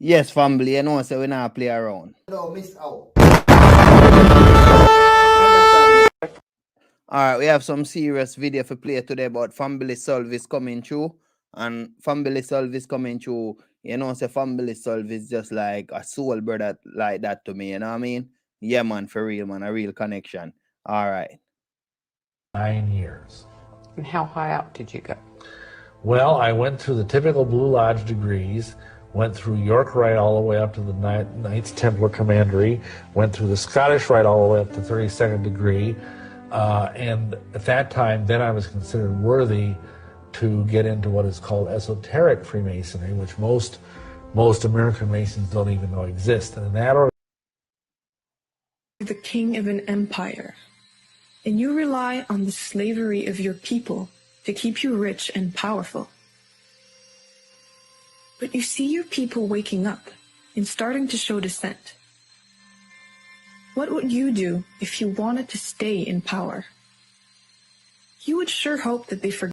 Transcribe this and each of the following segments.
Yes, family, you know, so we not play around. No, miss out. Alright, we have some serious video for play today about family service coming through. And family service coming through, you know, so family service just like a soul brother like that to me, you know what I mean? Yeah, man, for real, man, a real connection. Alright. 9 years. And how high up did you go? Well, I went through the typical Blue Lodge degrees, went through York Rite all the way up to the Knights Templar Commandery, went through the Scottish Rite all the way up to 32nd degree, and at that time, then I was considered worthy to get into what is called esoteric Freemasonry, which most American Masons don't even know exists. And in that order, the king of an empire, and you rely on the slavery of your people to keep you rich and powerful. But you see your people waking up and starting to show dissent. What would you do if you wanted to stay in power? You would sure hope that they forget.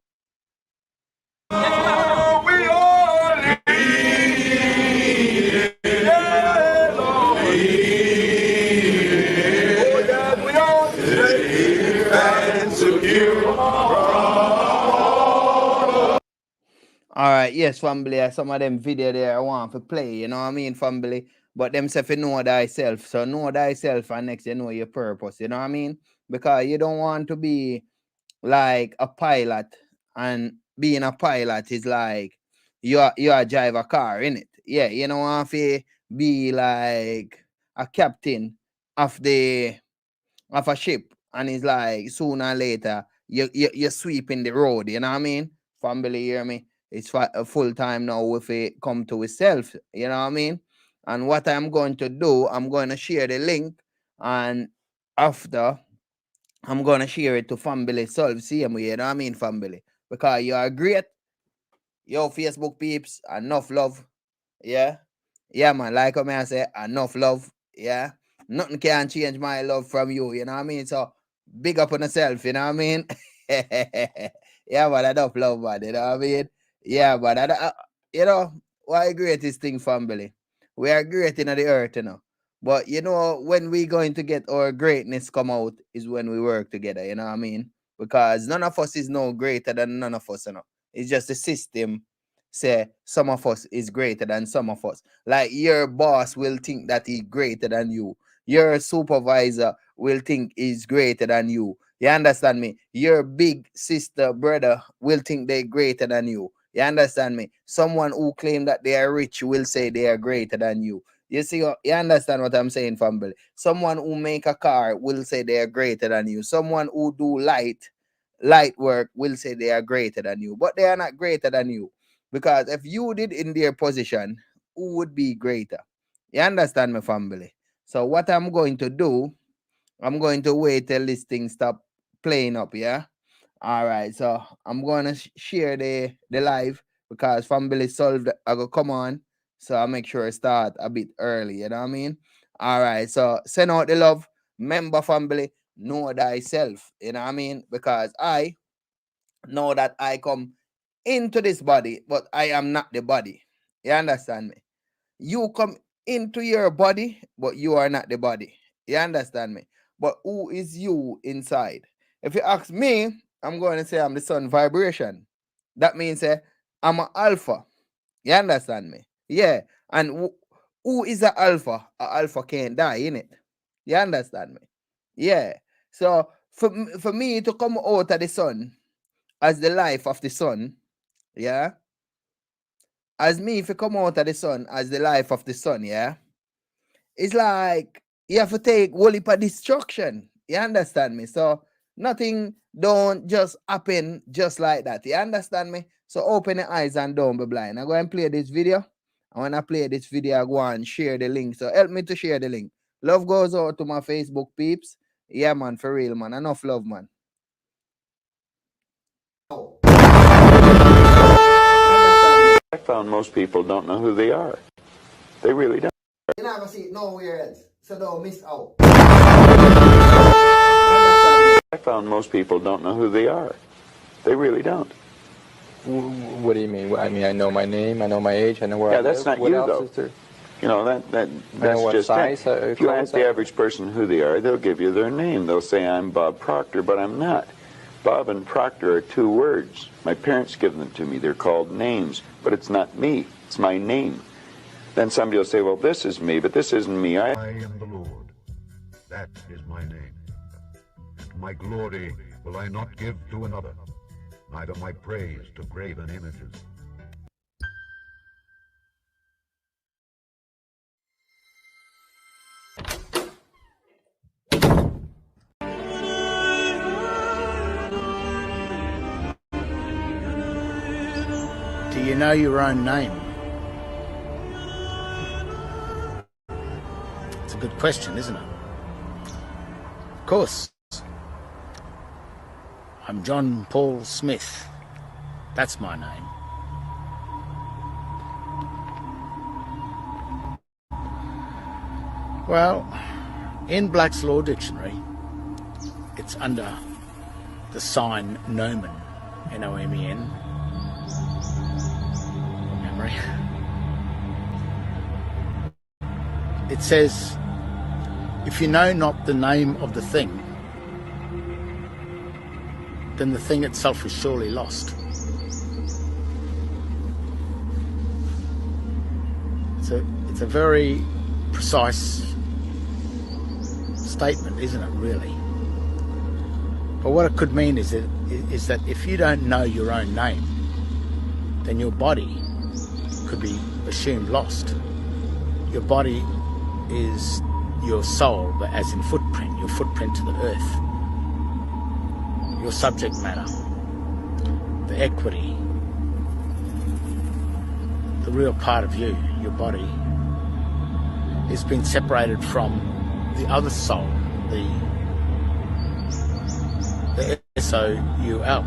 Alright, yes, family, some of them video there I want to play, you know what I mean, family? But them say you know thyself. So know thyself and next you know your purpose, you know what I mean? Because you don't want to be like a pilot, and being a pilot is like you are drive a car, in it. Yeah, you know want to be like a captain of a ship, and it's like sooner or later you're sweeping the road, you know what I mean? Family, hear me? It's full time now if it come to itself, you know what I mean? And what I'm going to do, I'm going to share the link, and after I'm gonna share it to family self, see me, you know what I mean, family? Because you are great. Yo, Facebook peeps, enough love. Yeah. Yeah, man. Like I say, enough love. Yeah. Nothing can change my love from you, you know what I mean? So big up on yourself, you know what I mean? Yeah, but enough love, man, you know what I mean? Yeah, but you know, why greatest thing, family? We are great in the earth, you know. But you know, when we going to get our greatness come out is when we work together, you know what I mean? Because none of us is no greater than none of us, you know. It's just the system say some of us is greater than some of us. Like your boss will think that he's greater than you. Your supervisor will think he's greater than you. You understand me? Your big sister, brother will think they're greater than you. You understand me? Someone who claim that they are rich will say they are greater than you. You see, you understand what I'm saying, family? Someone who make a car will say they are greater than you. Someone who do light work will say they are greater than you, but they are not greater than you. Because if you did in their position, who would be greater? You understand me, family? So what I'm going to do, I'm going to wait till this thing stop playing up, yeah? All right, so I'm gonna share the live because family solved. I go come on, so I make sure I start a bit early. You know what I mean? All right, so send out the love, member family. Know thyself. You know what I mean? Because I know that I come into this body, but I am not the body. You understand me? You come into your body, but you are not the body. You understand me? But who is you inside? If you ask me, I'm going to say I'm the sun vibration. That means I'm an alpha. You understand me? Yeah. And who is an alpha? An alpha can't die, innit? You understand me? Yeah. So for me to come out of the sun as the life of the sun, yeah, as me if you come out of the sun as the life of the sun, yeah, it's like you have to take whole heap of destruction. You understand me? So nothing don't just happen just like that. You understand me? So open your eyes and don't be blind. I go and play this video. And when I play this video, I go and share the link. So help me to share the link. Love goes out to my Facebook peeps. Yeah, man, for real, man. Enough love, man. I found most people don't know who they are. They really don't. You're not gonna see it nowhere else, so don't miss out. I found most people don't know who they are. They really don't. What do you mean? I mean, I know my name, I know my age, I know where I live. That's not what you, else though. is there? You know, that's what just size it. If you ask the average person who they are, they'll give you their name. They'll say, I'm Bob Proctor, but I'm not. Bob and Proctor are two words. My parents give them to me. They're called names, but it's not me. It's my name. Then somebody will say, well, this is me, but this isn't me. I am the Lord. That is my name. And my glory will I not give to another, neither my praise to graven images. Do you know your own name? It's a good question, isn't it? Of course. I'm John Paul Smith. That's my name. Well, in Black's Law Dictionary, it's under the sign nomen, N-O-M-E-N. Memory. It says, if you know not the name of the thing, then the thing itself is surely lost. It's a very precise statement, isn't it, really? But what it could mean is that if you don't know your own name, then your body could be assumed lost. Your body is your soul, but as in footprint, your footprint to the earth. Your subject matter, the equity, the real part of you, your body, is being separated from the other soul, the S-O-U-L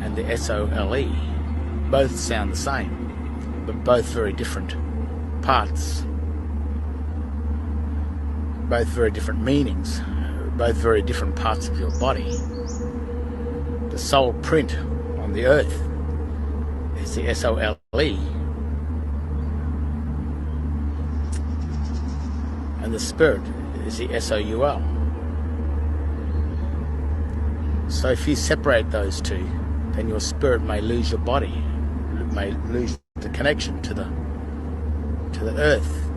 and the S-O-L-E. Both sound the same, but both very different parts, both very different meanings, both very different parts of your body. The soul print on the earth is the S-O-L-E, and the spirit is the S-O-U-L. So if you separate those two, then your spirit may lose your body, may lose the connection to the earth,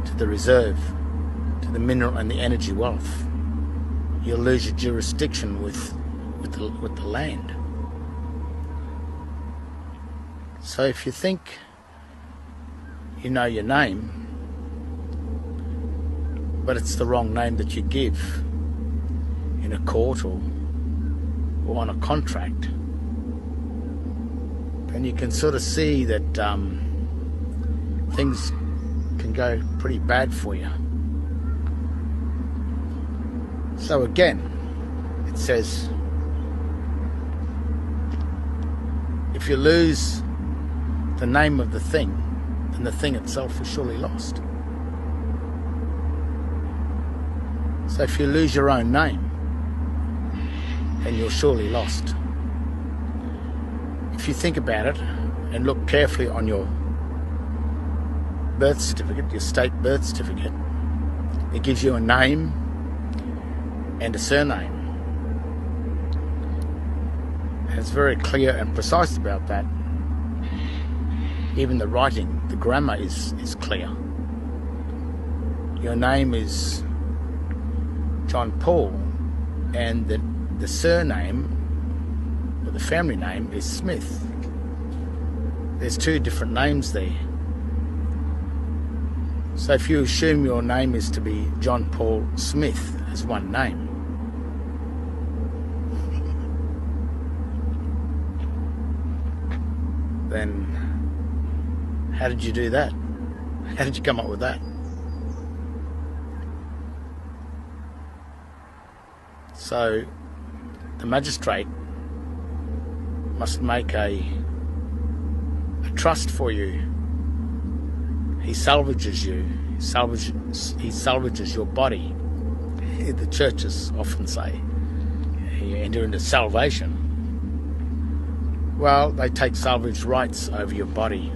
to the reserve, to the mineral and the energy wealth. You'll lose your jurisdiction with the land. So if you think you know your name, but it's the wrong name that you give in a court or on a contract, then you can sort of see that things can go pretty bad for you. So again, it says, if you lose the name of the thing, then the thing itself is surely lost. So if you lose your own name, then you're surely lost. If you think about it and look carefully on your birth certificate, your state birth certificate, it gives you a name and a surname. And it's very clear and precise about that. Even the writing, the grammar is clear. Your name is John Paul, and the surname, or the family name, is Smith. There's two different names there. So if you assume your name is to be John Paul Smith as one name, then how did you do that? How did you come up with that? So the magistrate must make a trust for you. He salvages you. He salvages your body. The churches often say you enter into salvation. Well, they take salvage rights over your body.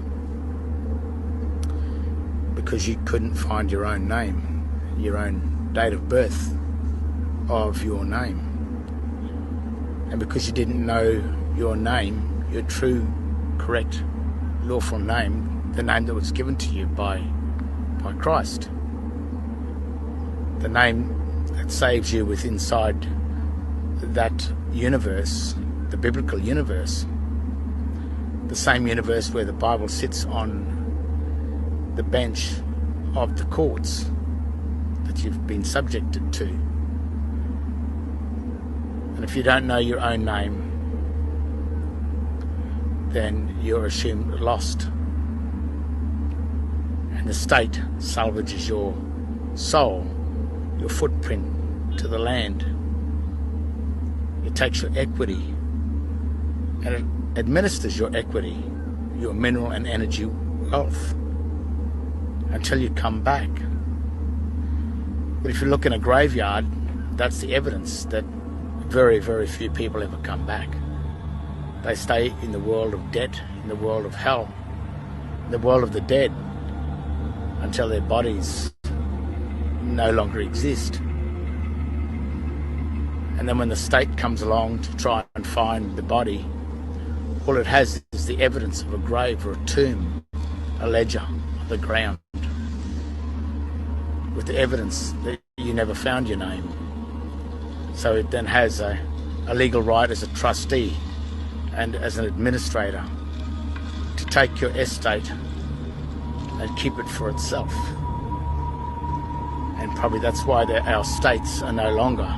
because you couldn't find your own name, your own date of birth of your name. And because you didn't know your name, your true, correct, lawful name, the name that was given to you by Christ, the name that saves you with inside that universe, the biblical universe, the same universe where the Bible sits on the bench of the courts that you've been subjected to. And if you don't know your own name, then you're assumed lost. And the state salvages your soul, your footprint to the land. It takes your equity and it administers your equity, your mineral and energy wealth, until you come back. But if you look in a graveyard, that's the evidence that very, very few people ever come back. They stay in the world of debt, in the world of hell, in the world of the dead, until their bodies no longer exist. And then when the state comes along to try and find the body, all it has is the evidence of a grave or a tomb, a ledger of the ground, with the evidence that you never found your name. So it then has a legal right as a trustee and as an administrator to take your estate and keep it for itself. And probably that's why our states are no longer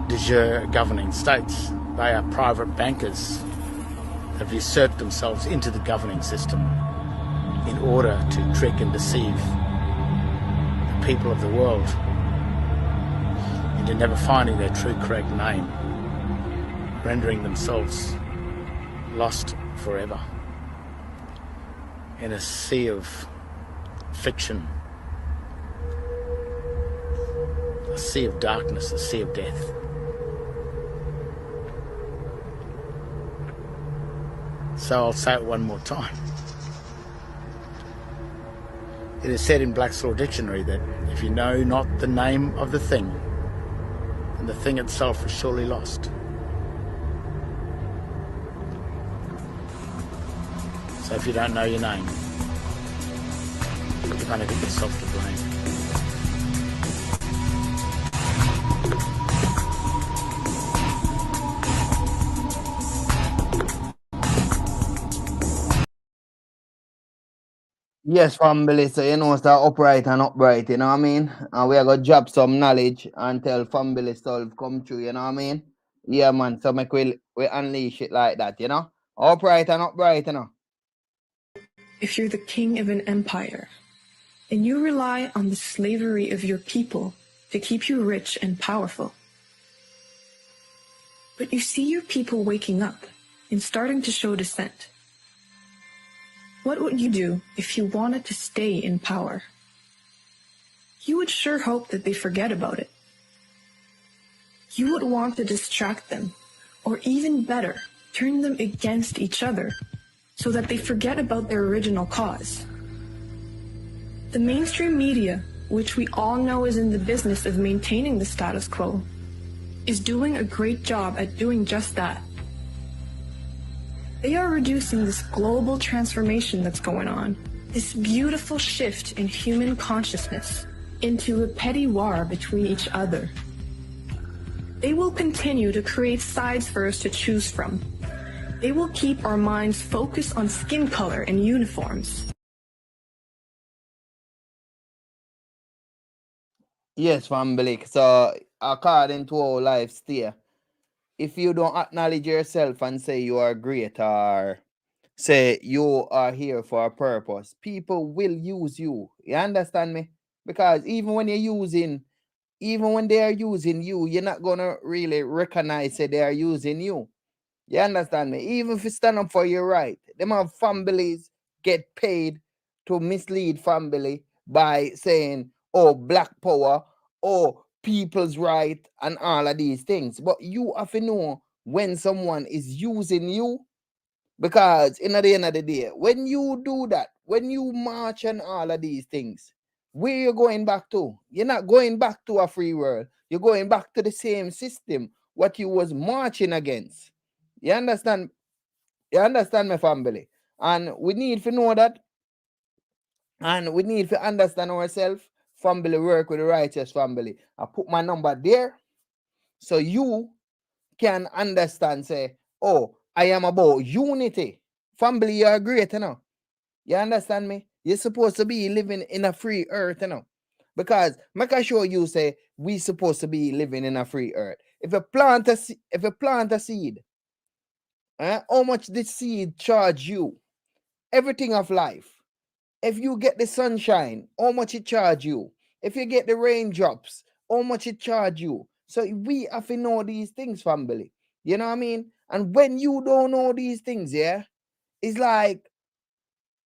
de jure governing states. They are private bankers that have usurped themselves into the governing system in order to trick and deceive the people of the world into never finding their true correct name, rendering themselves lost forever in a sea of fiction, a sea of darkness, a sea of death. So I'll say it one more time. It is said in Black's Law Dictionary that if you know not the name of the thing, then the thing itself is surely lost. So if you don't know your name, you've only got yourself to blame. Yes, family. So start upright and upright, you know what I mean? And we are gonna drop some knowledge until family stuff come true, you know what I mean? Yeah, man. So make we unleash it like that, you know? Upright and upright, you know. If you're the king of an empire, and you rely on the slavery of your people to keep you rich and powerful, but you see your people waking up and starting to show dissent, what would you do if you wanted to stay in power? You would sure hope that they forget about it. You would want to distract them, or even better, turn them against each other, so that they forget about their original cause. The mainstream media, which we all know is in the business of maintaining the status quo, is doing a great job at doing just that. They are reducing this global transformation that's going on, this beautiful shift in human consciousness, into a petty war between each other. They will continue to create sides for us to choose from. They will keep our minds focused on skin color and uniforms. Yes, family. So according to our life steer, if you don't acknowledge yourself and say you are great or say you are here for a purpose, people will use you. You understand me? Because even when they are using you, you're not gonna really recognize that they are using you. You understand me? Even if you stand up for your right, them have families get paid to mislead family by saying, oh, black power, oh, people's right, and all of these things. But you have to know when someone is using you, because in the end of the day, when you do that, when you march and all of these things, where you going back to? You're not going back to a free world. You're going back to the same system what you was marching against. You understand? You understand, my family? And we need to know that, and we need to understand ourselves. Family work with the righteous family. I put my number there so you can understand, say, oh, I am about unity. Family, you are great, you know. You understand me? You're supposed to be living in a free earth, you know. Because make I show you, say, we supposed to be living in a free earth. If you plant a seed, how much this seed charge you? Everything of life. If you get the sunshine, how much it charge you? If you get the raindrops, how much it charge you? So we have to know these things, family. You know what I mean? And when you don't know these things, yeah, it's like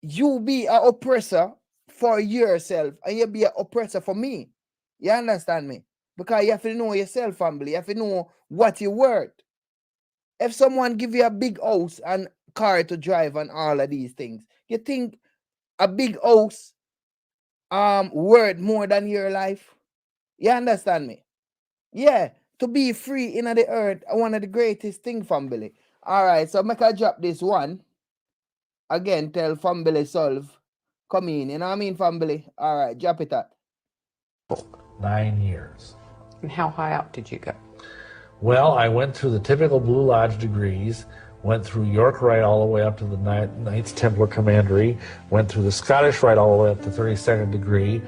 you be an oppressor for yourself and you be an oppressor for me. You understand me? Because you have to know yourself, family. You have to know what you're worth. If someone give you a big house and car to drive and all of these things, you think a big house worth more than your life? You understand me? Yeah, to be free in the earth, one of the greatest thing, family. All right, so make I drop this one. Again, tell family solve. Come in, you know what I mean, family? All right, drop it at. 9 years. And how high up did you go? Well, I went through the typical Blue Lodge degrees, went through York Rite all the way up to the Knights Templar Commandery, went through the Scottish Rite all the way up to 32nd degree,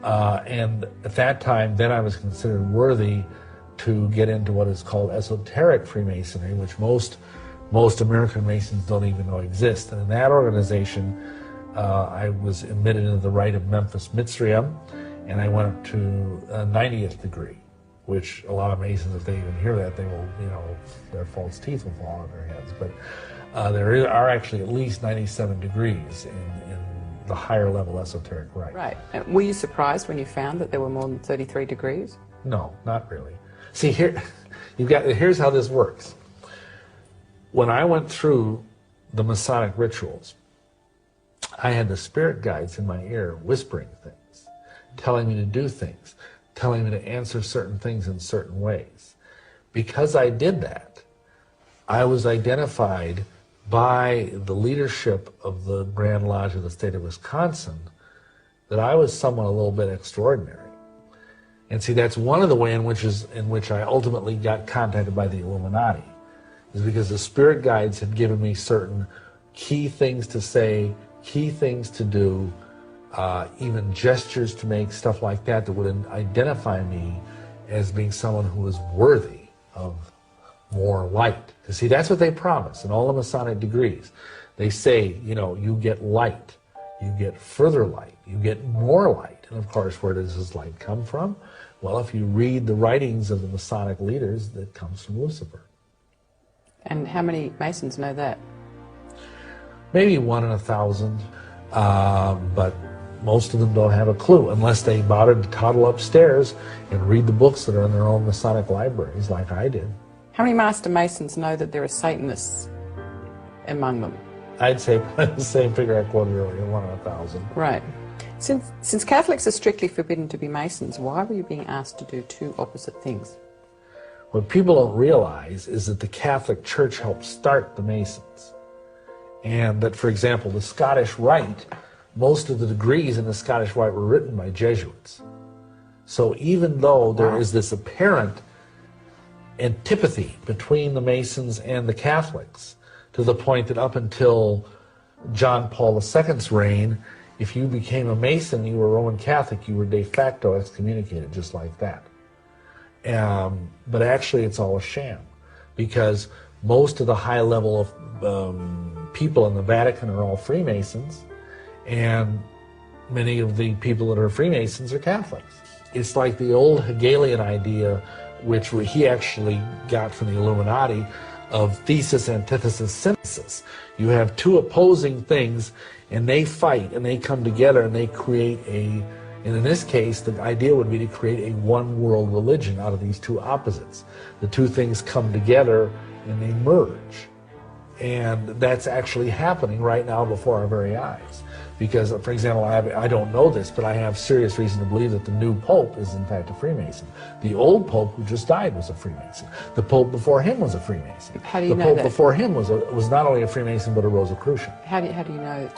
and at that time, then I was considered worthy to get into what is called esoteric Freemasonry, which most American Masons don't even know exist. And in that organization, I was admitted into the Rite of Memphis Mitzrayim, and I went up to 90th degree, which a lot of Masons, if they even hear that, they will, their false teeth will fall on their heads. But there are actually at least 97 degrees in the higher level esoteric rite. Right. Were you surprised when you found that there were more than 33 degrees? No, not really. See, here's how this works. When I went through the Masonic rituals, I had the spirit guides in my ear whispering things, telling me to do things, telling me to answer certain things in certain ways. Because I did that, I was identified by the leadership of the Grand Lodge of the state of Wisconsin that I was someone a little bit extraordinary. And see, that's one of the ways in which I ultimately got contacted by the Illuminati, is because the spirit guides had given me certain key things to say, key things to do, even gestures to make, stuff like that, that would identify me as being someone who was worthy of more light. Because see, that's what they promise in all the Masonic degrees. They say, you get light, you get further light, you get more light. And of course, where does this light come from? Well, if you read the writings of the Masonic leaders, that comes from Lucifer. And how many Masons know that? Maybe 1 in 1,000, but most of them don't have a clue unless they bothered to toddle upstairs and read the books that are in their own Masonic libraries, like I did. How many Master Masons know that there are Satanists among them? I'd say the same figure I quoted earlier, 1 in 1,000. Right. Since Catholics are strictly forbidden to be Masons, why were you being asked to do two opposite things? What people don't realize is that the Catholic Church helped start the Masons. And that, for example, the Scottish Rite, most of the degrees in the Scottish Rite were written by Jesuits. So even though there is this apparent antipathy between the Masons and the Catholics, to the point that up until John Paul II's reign, if you became a Mason, you were Roman Catholic, you were de facto excommunicated, just like that. But actually it's all a sham, because most of the high level of people in the Vatican are all Freemasons, and many of the people that are Freemasons are Catholics. It's like the old Hegelian idea, which he actually got from the Illuminati, of thesis, antithesis, synthesis. You have two opposing things, and they fight, and they come together, and they create and in this case, the idea would be to create a one-world religion out of these two opposites. The two things come together, and they merge. And that's actually happening right now before our very eyes. Because, for example, I don't know this, but I have serious reason to believe that the new Pope is in fact a Freemason. The old Pope who just died was a Freemason. The Pope before him was a Freemason. How do you the know Pope that? before him was not only a Freemason but a Rosicrucian. How do you know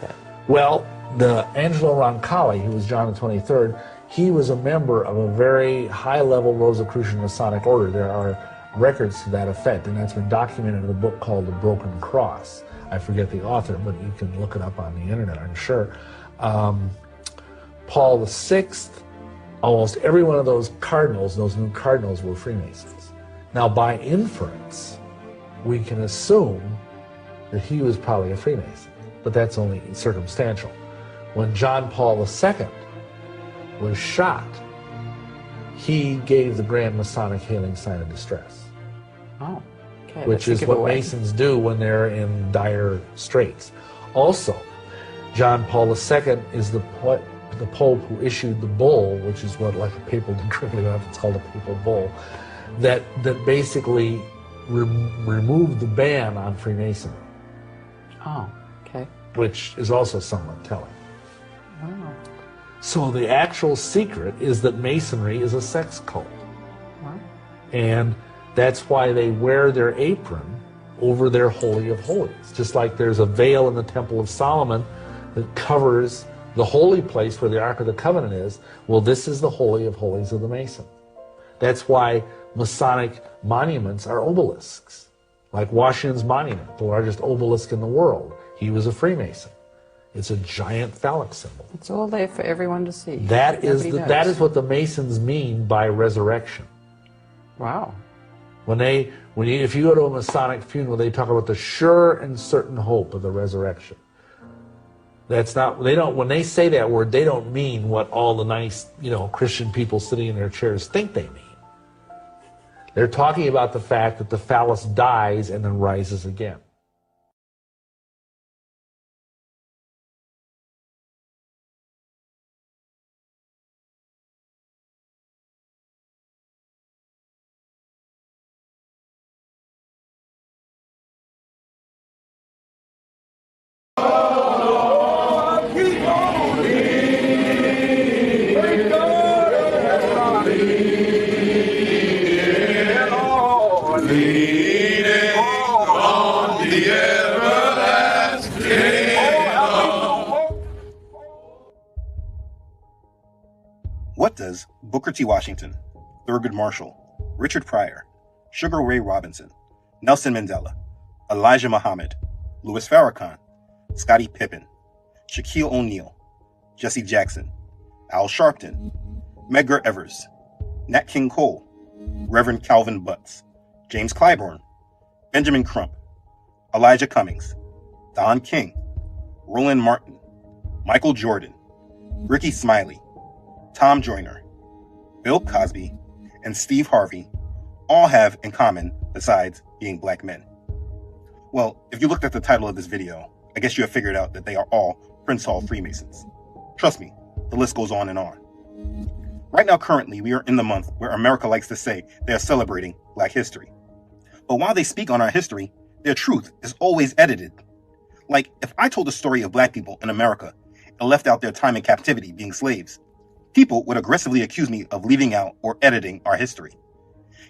that? Well, the Angelo Roncalli, who was John the 23rd, he was a member of a very high-level Rosicrucian Masonic order. There are records to that effect, and that's been documented in a book called The Broken Cross. I forget the author, but you can look it up on the internet, I'm sure. Paul VI, almost every one of those cardinals, those new cardinals, were Freemasons. Now, by inference, we can assume that he was probably a Freemason, but that's only circumstantial. When John Paul II was shot, he gave the Grand Masonic Hailing Sign of Distress. Oh, okay. Which is what Masons do when they're in dire straits. Also, John Paul II is the Pope who issued the bull, which is what, like a papal decree, it's called a papal bull, that basically removed the ban on Freemasonry. Oh, okay. Which is also somewhat telling. Wow. So the actual secret is that Masonry is a sex cult. Wow. And that's why they wear their apron over their Holy of Holies. Just like there's a veil in the Temple of Solomon that covers the holy place where the Ark of the Covenant is. Well, this is the Holy of Holies of the Mason. That's why Masonic monuments are obelisks. Like Washington's monument, the largest obelisk in the world. He was a Freemason. It's a giant phallic symbol. It's all there for everyone to see. That is what the Masons mean by resurrection. Wow. If you go to a Masonic funeral, they talk about the sure and certain hope of the resurrection. When they say that word, they don't mean what all the nice, Christian people sitting in their chairs think they mean. They're talking about the fact that the phallus dies and then rises again. What does Booker T. Washington, Thurgood Marshall, Richard Pryor, Sugar Ray Robinson, Nelson Mandela, Elijah Muhammad, Louis Farrakhan, Scottie Pippen, Shaquille O'Neal, Jesse Jackson, Al Sharpton, Medgar Evers, Nat King Cole, Reverend Calvin Butts, James Clyburn, Benjamin Crump, Elijah Cummings, Don King, Roland Martin, Michael Jordan, Ricky Smiley, Tom Joyner, Bill Cosby, and Steve Harvey all have in common besides being black men. Well, if you looked at the title of this video, I guess you have figured out that they are all Prince Hall Freemasons. Trust me, the list goes on and on. Right now, currently, we are in the month where America likes to say they are celebrating Black history. But while they speak on our history, their truth is always edited. Like, if I told the story of black people in America and left out their time in captivity being slaves, people would aggressively accuse me of leaving out or editing our history.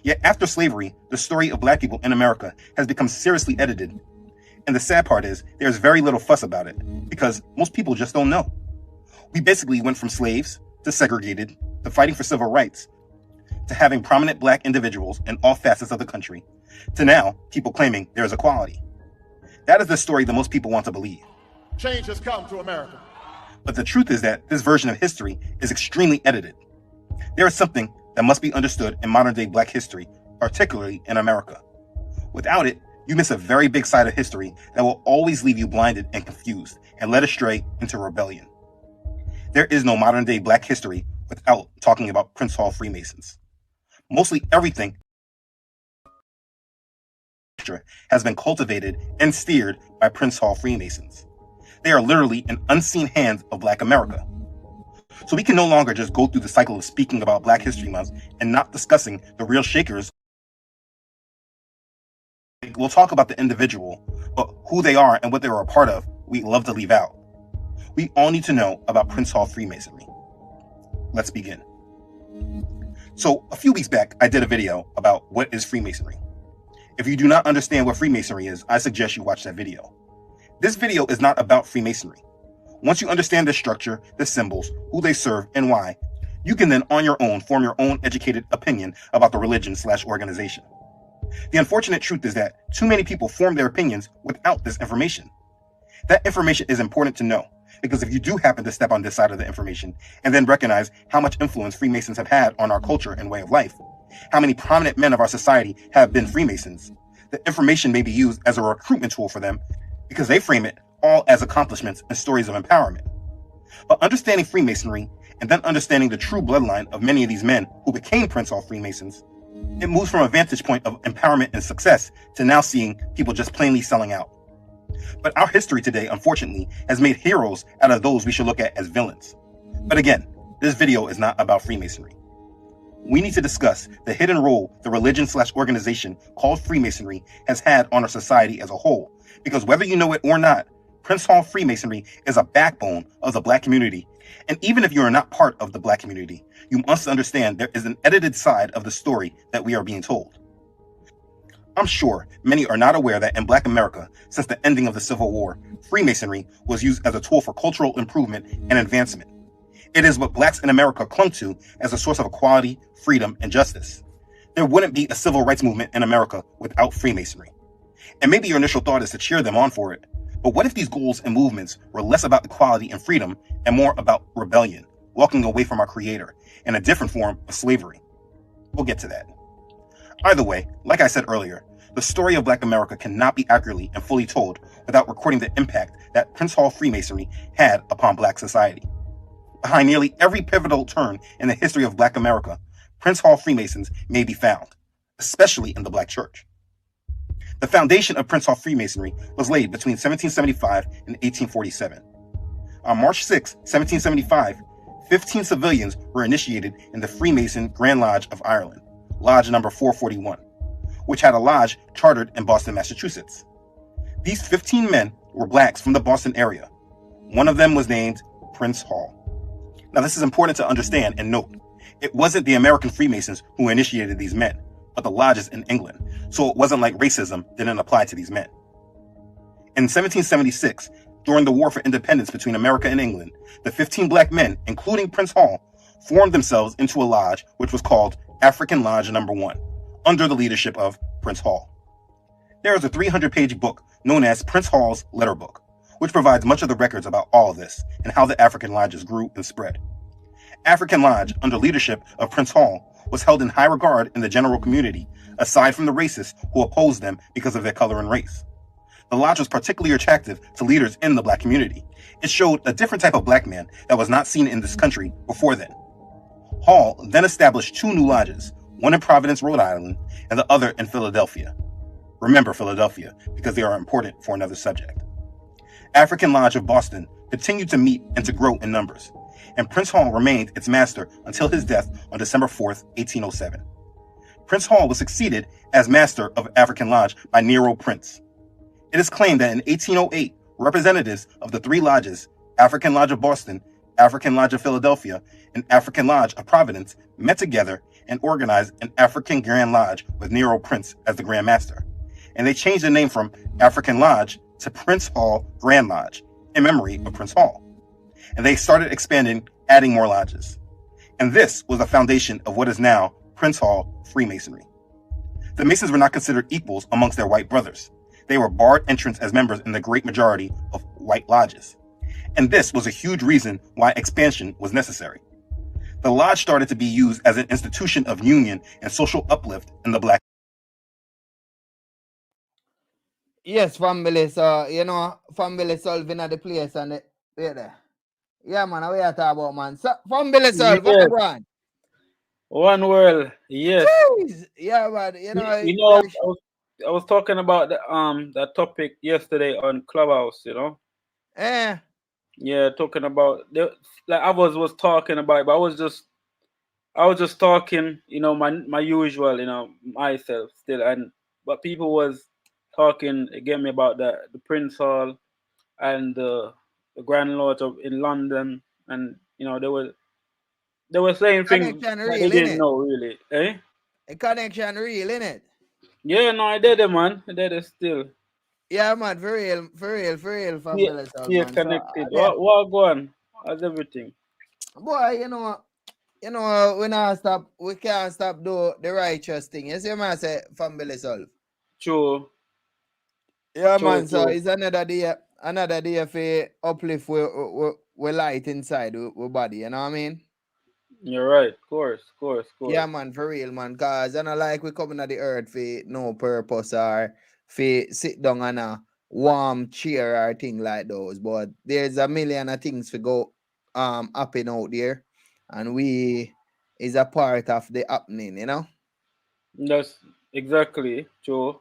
Yet after slavery, the story of black people in America has become seriously edited. And the sad part is, there's very little fuss about it, because most people just don't know. We basically went from slaves to segregated, to fighting for civil rights, to having prominent black individuals in all facets of the country, to now people claiming there is equality. That is the story that most people want to believe. Change has come to America. But the truth is that this version of history is extremely edited. There is something that must be understood in modern day black history, particularly in America. Without it, you miss a very big side of history that will always leave you blinded and confused and led astray into rebellion. There is no modern day black history without talking about Prince Hall Freemasons. Mostly everything has been cultivated and steered by Prince Hall Freemasons. They are literally an unseen hand of Black America. So we can no longer just go through the cycle of speaking about Black History Month and not discussing the real shakers. We'll talk about the individual, but who they are and what they were a part of, we love to leave out. we all need to know about Prince Hall Freemasonry. Let's begin. So, a few weeks back, I did a video about what is Freemasonry. If you do not understand what Freemasonry is, I suggest you watch that video. This video is not about Freemasonry. Once you understand the structure, the symbols, who they serve, and why, you can then on your own form your own educated opinion about the religion/organization. The unfortunate truth is that too many people form their opinions without this information. That information is important to know, because if you do happen to step on this side of the information and then recognize how much influence Freemasons have had on our culture and way of life, how many prominent men of our society have been Freemasons, the information may be used as a recruitment tool for them because they frame it all as accomplishments and stories of empowerment. But understanding Freemasonry and then understanding the true bloodline of many of these men who became Prince Hall Freemasons, it moves from a vantage point of empowerment and success to now seeing people just plainly selling out. But our history today, unfortunately, has made heroes out of those we should look at as villains. But again, this video is not about Freemasonry. We need to discuss the hidden role the religion/organization called Freemasonry has had on our society as a whole, because whether you know it or not, Prince Hall Freemasonry is a backbone of the Black community. And even if you are not part of the Black community, you must understand there is an edited side of the story that we are being told. I'm sure many are not aware that in Black America, since the ending of the Civil War, Freemasonry was used as a tool for cultural improvement and advancement. It is what Blacks in America clung to as a source of equality, freedom, and justice. There wouldn't be a civil rights movement in America without Freemasonry. And maybe your initial thought is to cheer them on for it. But what if these goals and movements were less about equality and freedom and more about rebellion, walking away from our Creator, and a different form of slavery? We'll get to that. Either way, like I said earlier, the story of Black America cannot be accurately and fully told without recording the impact that Prince Hall Freemasonry had upon Black society. Behind nearly every pivotal turn in the history of Black America, Prince Hall Freemasons may be found, especially in the Black church. The foundation of Prince Hall Freemasonry was laid between 1775 and 1847. On March 6, 1775, 15 civilians were initiated in the Freemason Grand Lodge of Ireland, Lodge number 441, which had a lodge chartered in Boston, Massachusetts. These 15 men were Blacks from the Boston area. One of them was named Prince Hall. Now, this is important to understand and note. It wasn't the American Freemasons who initiated these men, but the lodges in England, so it wasn't like racism didn't apply to these men. In 1776, during the War for Independence between America and England, the 15 Black men, including Prince Hall, formed themselves into a lodge which was called African Lodge Number 1, under the leadership of Prince Hall. There is a 300-page book known as Prince Hall's Letter Book, which provides much of the records about all of this and how the African lodges grew and spread. African Lodge, under leadership of Prince Hall, was held in high regard in the general community, aside from the racists who opposed them because of their color and race. The lodge was particularly attractive to leaders in the Black community. It showed a different type of Black man that was not seen in this country before then. Hall then established 2 new lodges, one in Providence, Rhode Island, and the other in Philadelphia. Remember Philadelphia, because they are important for another subject. African Lodge of Boston continued to meet and to grow in numbers, and Prince Hall remained its master until his death on December 4th, 1807. Prince Hall was succeeded as master of African Lodge by Nero Prince. It is claimed that in 1808, representatives of the 3 lodges, African Lodge of Boston, African Lodge of Philadelphia, and African Lodge of Providence, met together and organized an African Grand Lodge with Nero Prince as the Grand Master. And they changed the name from African Lodge to Prince Hall Grand Lodge in memory of Prince Hall. And they started expanding, adding more lodges. And this was the foundation of what is now Prince Hall Freemasonry. The Masons were not considered equals amongst their white brothers. They were barred entrance as members in the great majority of white lodges. And this was a huge reason why expansion was necessary. The lodge started to be used as an institution of union and social uplift in the Black. Yes, family. So, family solving at the place and there. Yeah, man, we are talking about, man. So, family solve, Yes. what on? One world, yes. Jeez. Yeah, man. I was talking about that topic yesterday on Clubhouse, Yeah, talking about like I was talking about it, but I was just talking, my usual, myself still, but people was talking again me about the Prince Hall and the Grand Lodge in London, and they were saying things Connection that they real, didn't innit? know really, eh? A connection real, innit? Yeah, no, I did it, man. I did it still. Yeah, man, for real, Yeah, family soul, yeah, man. So, connected. yeah, What go on? How's everything? boy, we not stop, we can't stop do the righteous thing. You see, man, say family soul. True, Yeah, true, man. So true. it's another day for uplift we light inside we body. You know what I mean? You're right. Of course, of course, of Yeah, course. man, for real, man. Cause I not like we coming to the earth for no purpose or for sit down on a warm chair or thing like those. But there's a million of things to go happen out there, and we is a part of the happening. You know? That's exactly true.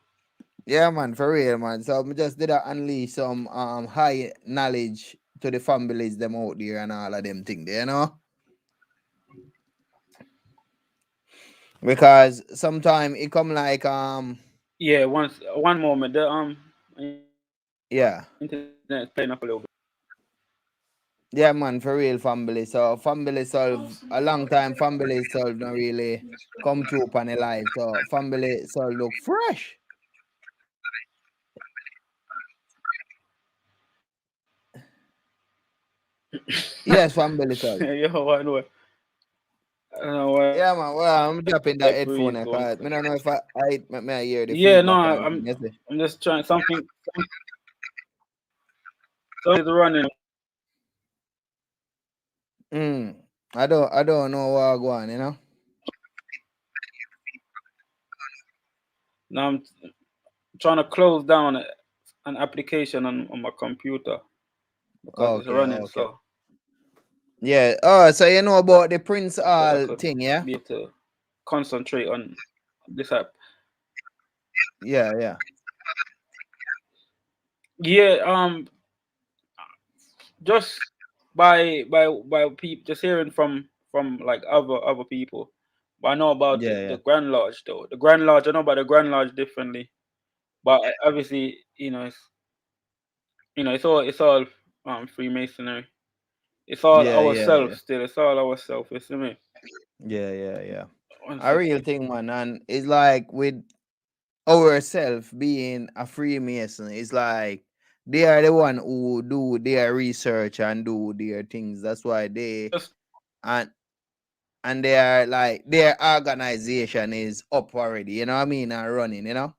Yeah, man, for real, man. So I just did unleash some high knowledge to the families them out there and all of them things, you know? Because sometimes it come like Yeah, one moment. The yeah. internet playing up a little bit. Yeah, man, for real family. So family solve a long time family solve don't really come through upon a life. So family solve look fresh. Yes, family solve. Yo, I know why Yeah, man. Well, I'm dropping that like for headphone you, because I don't know if I hear the yeah, no, feedback and thing, you see. I'm just trying something is running. I don't know what go on, you know. Now I'm trying to close down an application on my computer because it's Okay, running okay. so Yeah. Oh, so you know about the Prince that I Hall could thing, yeah? be able to concentrate on this app. Yeah, yeah. Yeah, just by people just hearing from like other people. But I know about Yeah, the yeah. Grand Lodge though. The Grand Lodge, I know about the Grand Lodge differently. But obviously, it's all Freemasonry. It's all Yeah, yeah, yeah. ourselves still. It's all ourselves. You see me? Yeah, yeah, yeah. One A real second. thing, man. And it's like with ourself being a Freemason, it's like they are the one who do their research and do their things. That's why they Just and and they are like their organization is up already, you know what I mean, and running, you know.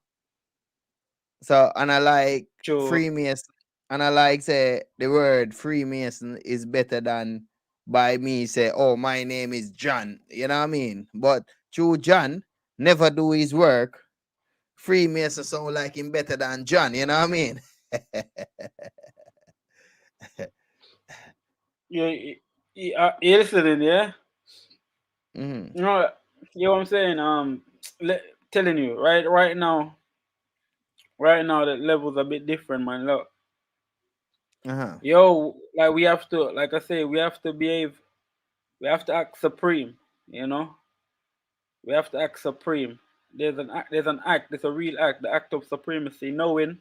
So and I like sure. Freemason, and I like say the word Freemason is better than by me say, oh, my name is John, you know what I mean? But through John never do his work, Freemason sound like him better than John, you know what I mean? You listening? Yeah. Mm-hmm. You know what I'm saying? Telling you right now the levels a bit different, man. Look, Uh-huh. yo, like we have to, like I say, we have to behave. We have to act supreme. You know, we have to act supreme. There's a real act, the act of supremacy, knowing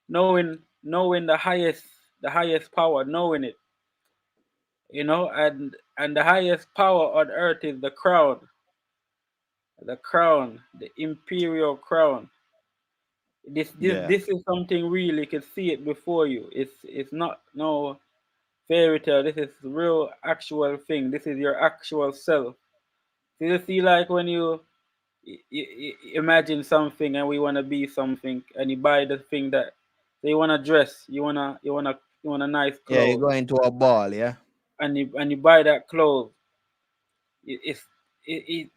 the highest power, knowing it, and the highest power on earth is the crown, the imperial crown. This this Yeah. this is something real. You can see it before you. It's not no fairy tale. This is real, actual thing. This is your actual self. So you see, like when you imagine something and we want to be something, and you buy the thing that so you want to dress, you want a nice Yeah, you're clothes, going to a ball, yeah? and you buy that clothes.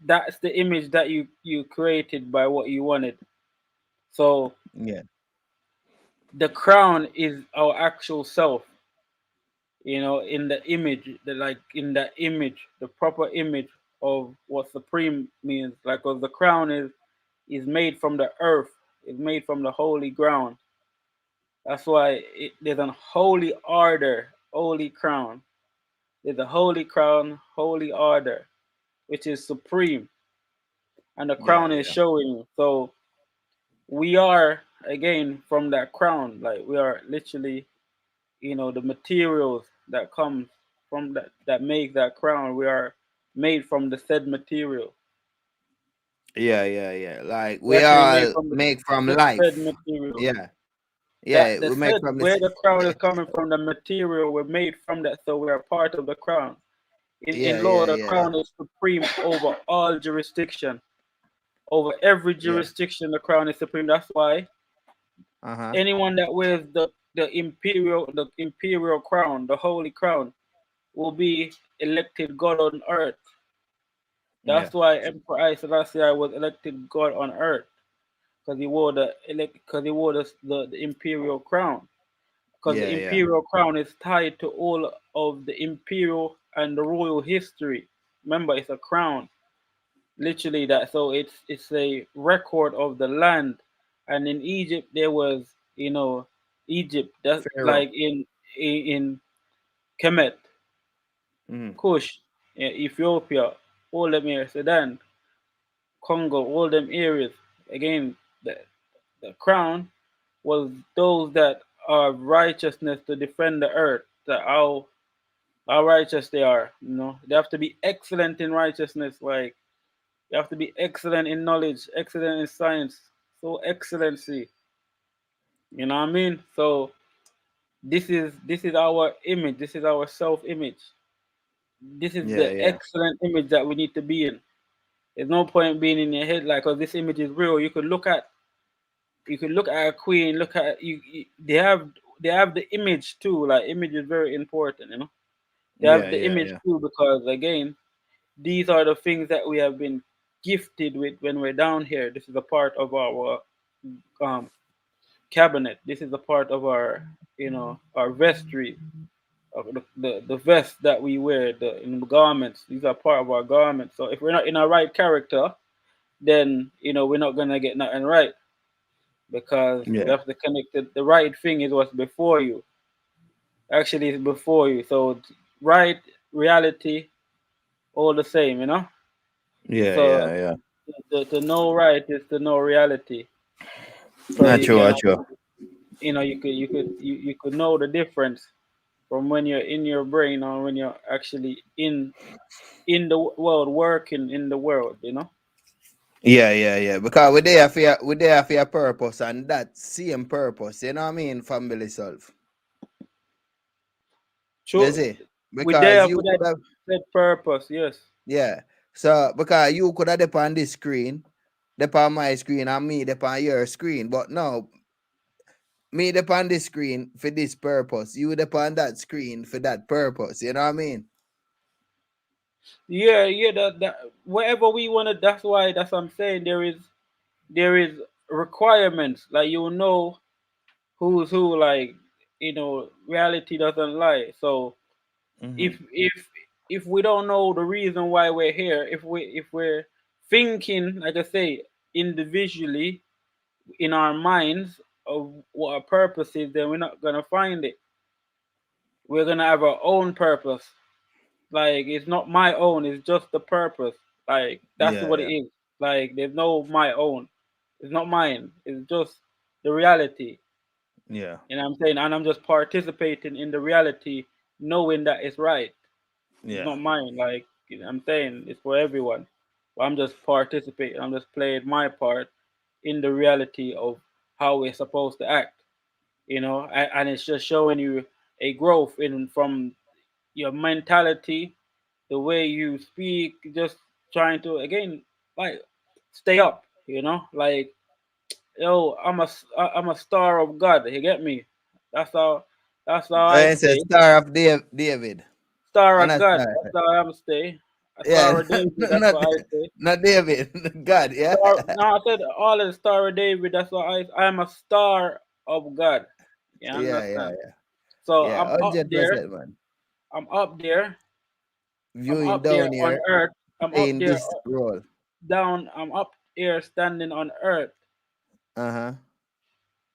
That's the image that you created by what you wanted. So Yeah. the crown is our actual self, in the image, the proper image of what supreme means. Like, 'cause the crown is made from the earth, is made from the holy ground. That's why there's a holy order, holy crown. There's a holy crown, holy order, which is supreme, and the Yeah, crown is yeah. showing you. So we are again from that crown, like we are literally the materials that comes from that make that crown. We are made from the said material. Yeah. Like We're we actually made all from make from the said life. material. Yeah. That Yeah, the we make said from where this. the crown is coming from, the material we're made from that, so we are part of the crown. In law, the Yeah. crown is supreme over all jurisdiction. Over every Yeah. jurisdiction, the crown is supreme. That's why Uh-huh. anyone that wears the imperial crown, the holy crown, will be elected God on earth. Yeah. That's why Emperor I Selassie was elected God on earth, because he wore the imperial crown. Because the Yeah. imperial crown is tied to all of the imperial and the royal history. Remember, it's a crown, literally that. So it's a record of the land. And in Egypt, there was, Egypt that Pharaoh. like in Kemet, Mm. Kush, Ethiopia, all them areas, Sudan, Congo, all them areas. Again, the crown was those that are righteousness to defend the earth. That how righteous they are. They have to be excellent in righteousness. Like you have to be excellent in knowledge, excellent in science, so excellency. You know what I mean? So this is our image. This is our self-image. This is the Yeah. excellent image that we need to be in. There's no point being in your head like, "Oh, this image is real." You could look at a queen. Look at they have the image too. Like image is very important. They have the image Yeah. too because again, these are the things that we have been gifted with when we're down here. This is a part of our um, cabinet. This is a part of our vestry, of the vest that we wear, the garments. These are part of our garments. So if we're not in our right character, then we're not gonna get nothing right because we Yeah. have to connect the right thing is what's before you. Actually, it's before you. So right reality, all the same. So Yeah. to know right is to know reality. So Not you true, can not true. you could know the difference from when you're in your brain or when you're actually in the world, working in the world. Yeah. Because we there for your purpose and that same purpose, you know what I mean, family self. You True. see? We Because there you for that could have set purpose. Yes. yeah. So because you could have dep on this screen, dep on my screen and me dep on your screen. But no, me dep on this screen for this purpose. You dep on that screen for that purpose. You know what I mean? Yeah. That wherever we want to. That's what I'm saying. There is requirements. Like who's who. Like reality doesn't lie. So Mm-hmm. if we don't know the reason why we're here, if we're thinking, like I say, individually in our minds of what our purpose is, then we're not gonna find it. We're gonna have our own purpose. Like it's not my own, it's just the purpose. Like that's what Yeah. it is. Like there's no my own. It's not mine. It's just the reality. Yeah. You know what I'm saying? And I'm just participating in the reality, knowing that it's right. It's Yeah. not mine. Like I'm saying, it's for everyone. But I'm just participating. I'm just playing my part in the reality of how we're supposed to act. And it's just showing you a growth in from your mentality, the way you speak, just trying to again like stay up. Like yo, I'm a star of God. You get me? That's how that's how I It's a stay. star of David. Star of God. Understand? That's how I'm stay. A Yeah, star of David. That's not what I say. not David. God, yeah. Star. No, I said all of the star of David. That's what I'm a star of God. You Yeah. understand? So Yeah, 100%, man. I'm up there. I'm Viewing up there down on here, earth. I'm up playing there this role. down. I'm up here standing on earth. Uh-huh.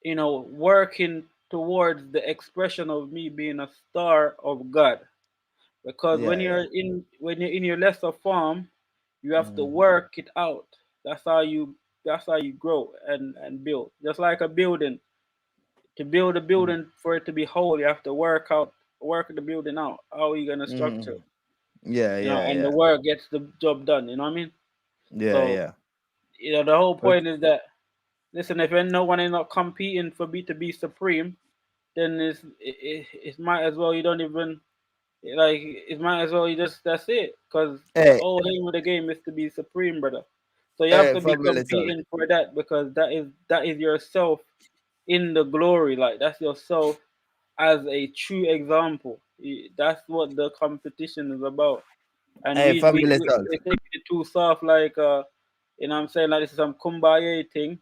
Working towards the expression of me being a star of God. Because when Yeah. you're in your lesser form, you have to Mhm. work it out. That's how you grow and build. Just like a building. To build a building for it to be whole, you have to work the building out. How are you gonna structure? Yeah, yeah, And the yeah. work gets the job done. You know what I mean? Yeah, So, yeah. the whole But point is that, listen, if no one is not competing for me to be supreme, then it might as well you don't even like it might as well you just that's it, because the hey, whole aim of the game is to be supreme, brother. So you have hey, to be family son. competing for that, because that is yourself in the glory. Like, that's yourself as a true example. That's what the competition is about. And Hey, family son. we take it too soft, like, what I'm saying, like this is some kumbaya thing,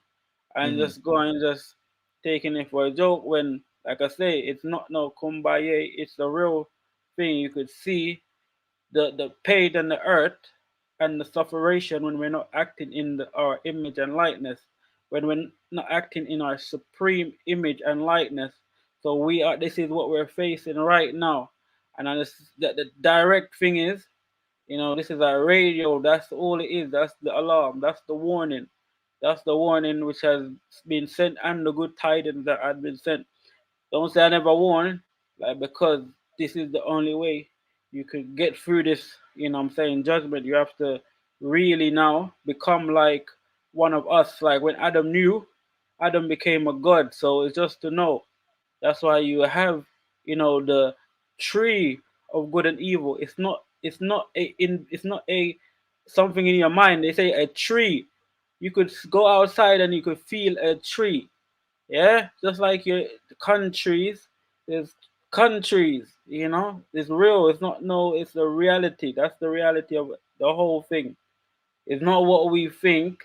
and Mm-hmm. just going just taking it for a joke, when, like I say, it's not no kumbaya, it's the real thing. You could see the pain and the hurt and the sufferation when we're not acting in our image and likeness, when we're not acting in our supreme image and likeness. So this is what we're facing right now. And the direct thing is, this is our radio. That's all it is. That's the alarm. That's the warning. That's the warning which has been sent, and the good tidings that had been sent. Don't say I never warned, like, because this is the only way you could get through this, I'm saying, judgment. You have to really now become like one of us. Like when Adam knew, Adam became a god. So it's just to know. That's why you have, the tree of good and evil. It's not a something in your mind. They say a tree. You could go outside and you could feel a tree. Yeah, just like your countries, there's countries, it's real. It's not, no, it's the reality. That's the reality of the whole thing. It's not what we think,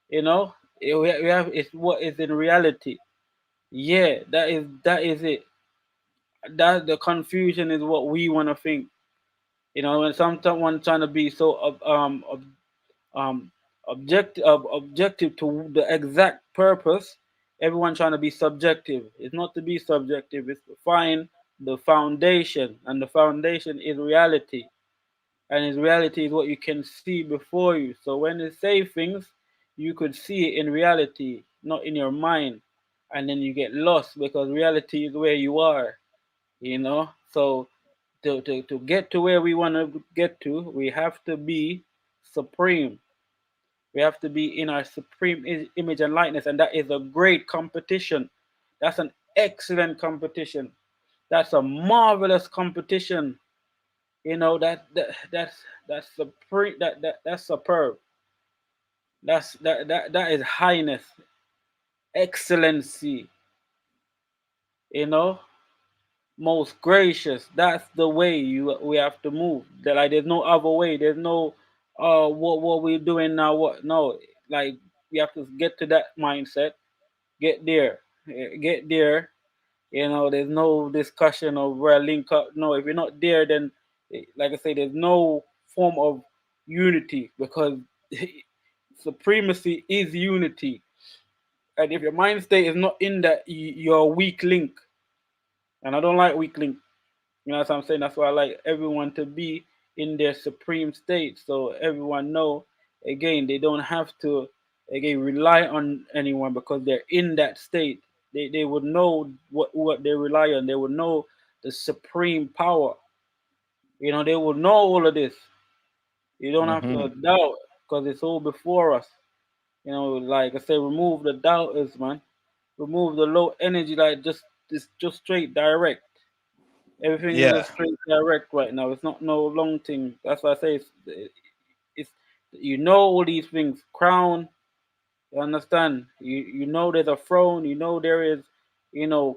you know. We have it's what is in reality. Yeah, that is it. That the confusion is what we want to think. When someone trying to be so um objective to the exact purpose. Everyone trying to be subjective. It's not to be subjective, it's to find the foundation, and the foundation is reality. And his reality is what you can see before you. So when they say things, you could see it in reality, not in your mind. And then you get lost, because reality is where you are. So to get to where we want to get to, we have to be supreme. We have to be in our supreme image and likeness, and that is a great competition. That's an excellent competition. That's a marvelous competition. That's supreme. That's superb. That is highness, excellency. You know, most gracious. That's the way we have to move. Like there's no other way. There's no what we're doing now. What no, like we have to get to that mindset. Get there. Get there. There's no discussion of where link up. No, if you're not there, then like I say, there's no form of unity, because supremacy is unity. And if your mind state is not in that, you're a weak link. And I don't like weak link. You know what I'm saying? That's why I like everyone to be in their supreme state, so everyone know, again, they don't have to, again, rely on anyone, because they're in that state. They would know what they rely on. They would know the supreme power. They would know all of this. You don't have Mm-hmm. to doubt, because it's all before us. Like I say, remove the doubters, man. Remove the low energy, like just straight direct. Everything is a Yeah. straight direct right now. It's not no long thing. That's why I say it's all these things. Crown, you understand? You know there's a throne. There is,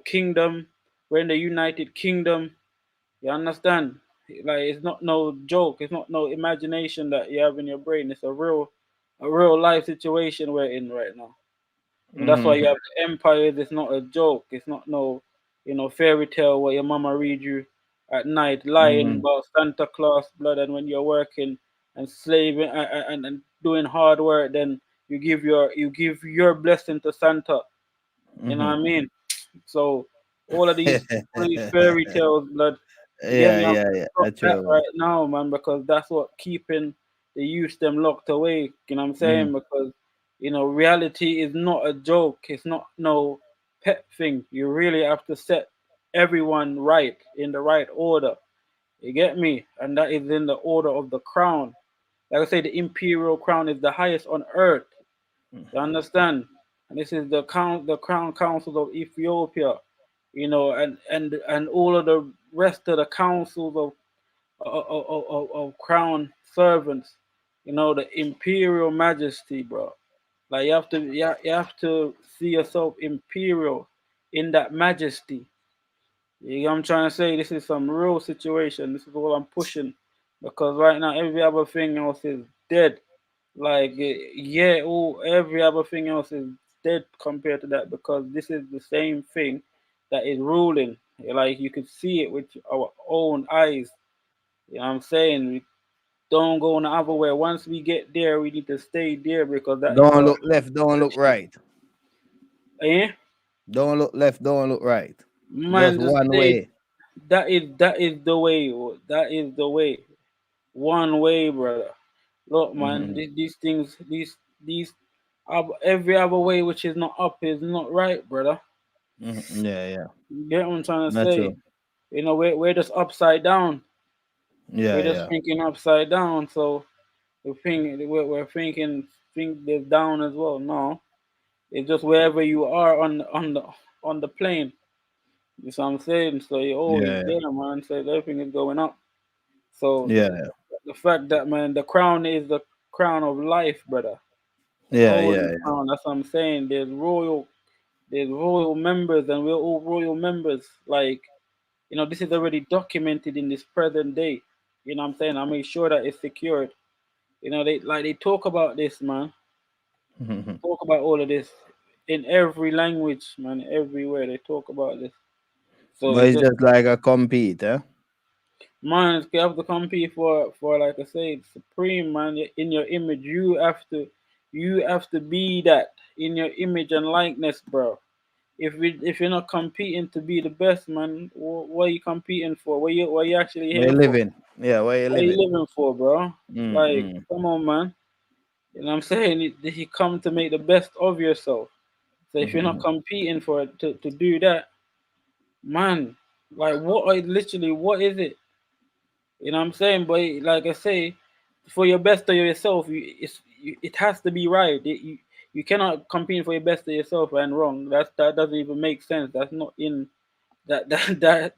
kingdom. We're in the United Kingdom. You understand? Like it's not no joke. It's not no imagination that you have in your brain. It's a real life situation we're in right now. And that's why Mm-hmm. you have the empires. It's not a joke. It's not no, fairy tale where your mama read you at night, lying Mm-hmm. about Santa Claus blood, and when you're working and slaving and doing hard work, then you give your blessing to Santa. You know Mm-hmm. what I mean? So all these fairy tales, blood. You get Yeah, me? I'm yeah, yeah. stop That's that true, man. right now, man, because that's what keeping the youth them locked away. You know what I'm Mm-hmm. saying? Because reality is not a joke. It's not no pet thing. You really have to set everyone right in the right order. You get me? And that is in the order of the crown. Like I say, the imperial crown is the highest on earth. You understand? And this is the crown council of Ethiopia, and all of the rest of the councils of crown servants, the imperial majesty, bro. Like you have to see yourself imperial in that majesty. You know what I'm trying to say? This is some real situation. This is all I'm pushing. Because right now every other thing else is dead. Like yeah, every other thing else is dead compared to that because this is the same thing that is ruling. Like you could see it with our own eyes. You know what I'm saying? We don't go in the other way. Once we get there, we need to stay there because that is Don't our look left, don't look position. right. Eh? Don't look left, don't look right. Just Man, just one stay. way. That is the way. That is the way. One way, brother. Look, man, Mhm. these things, these, every other way which is not up is not right, brother. Mhm. Yeah, yeah. You get what I'm trying to That's say? true. We're just upside down. Yeah, We're just yeah. thinking upside down. So we're thinking think there's down as well. No, it's just wherever you are on the plane. You see what I'm saying? So you're always Yeah, yeah. there, man. So everything is going up. So Yeah, the fact that, man, the crown is the crown of life, brother. The yeah, golden yeah, yeah. crown. That's what I'm saying. There's royal members, and we're all royal members. Like, this is already documented in this present day. You know what I'm saying? I make sure that it's secured. They talk about this, man. Mhm. Talk about all of this in every language, man. Everywhere they talk about this. So But it's it's just, just like a compete, eh? man, you have to compete for like I say, supreme, man. In your image, you have to be that in your image and likeness, bro. If you're not competing to be the best, man, what are you competing for? What you actually Where here you for? living? Yeah, where you What are you living? living for, bro? Like, Mm-mm. come on, man. You know what I'm saying? You come to make the best of yourself. So if you're not Mhm. competing for it to do that, man, like what is it? You know what I'm saying? But like I say, for your best of yourself, it has to be right. You cannot compete for your best of yourself and wrong. That doesn't even make sense. That's not in that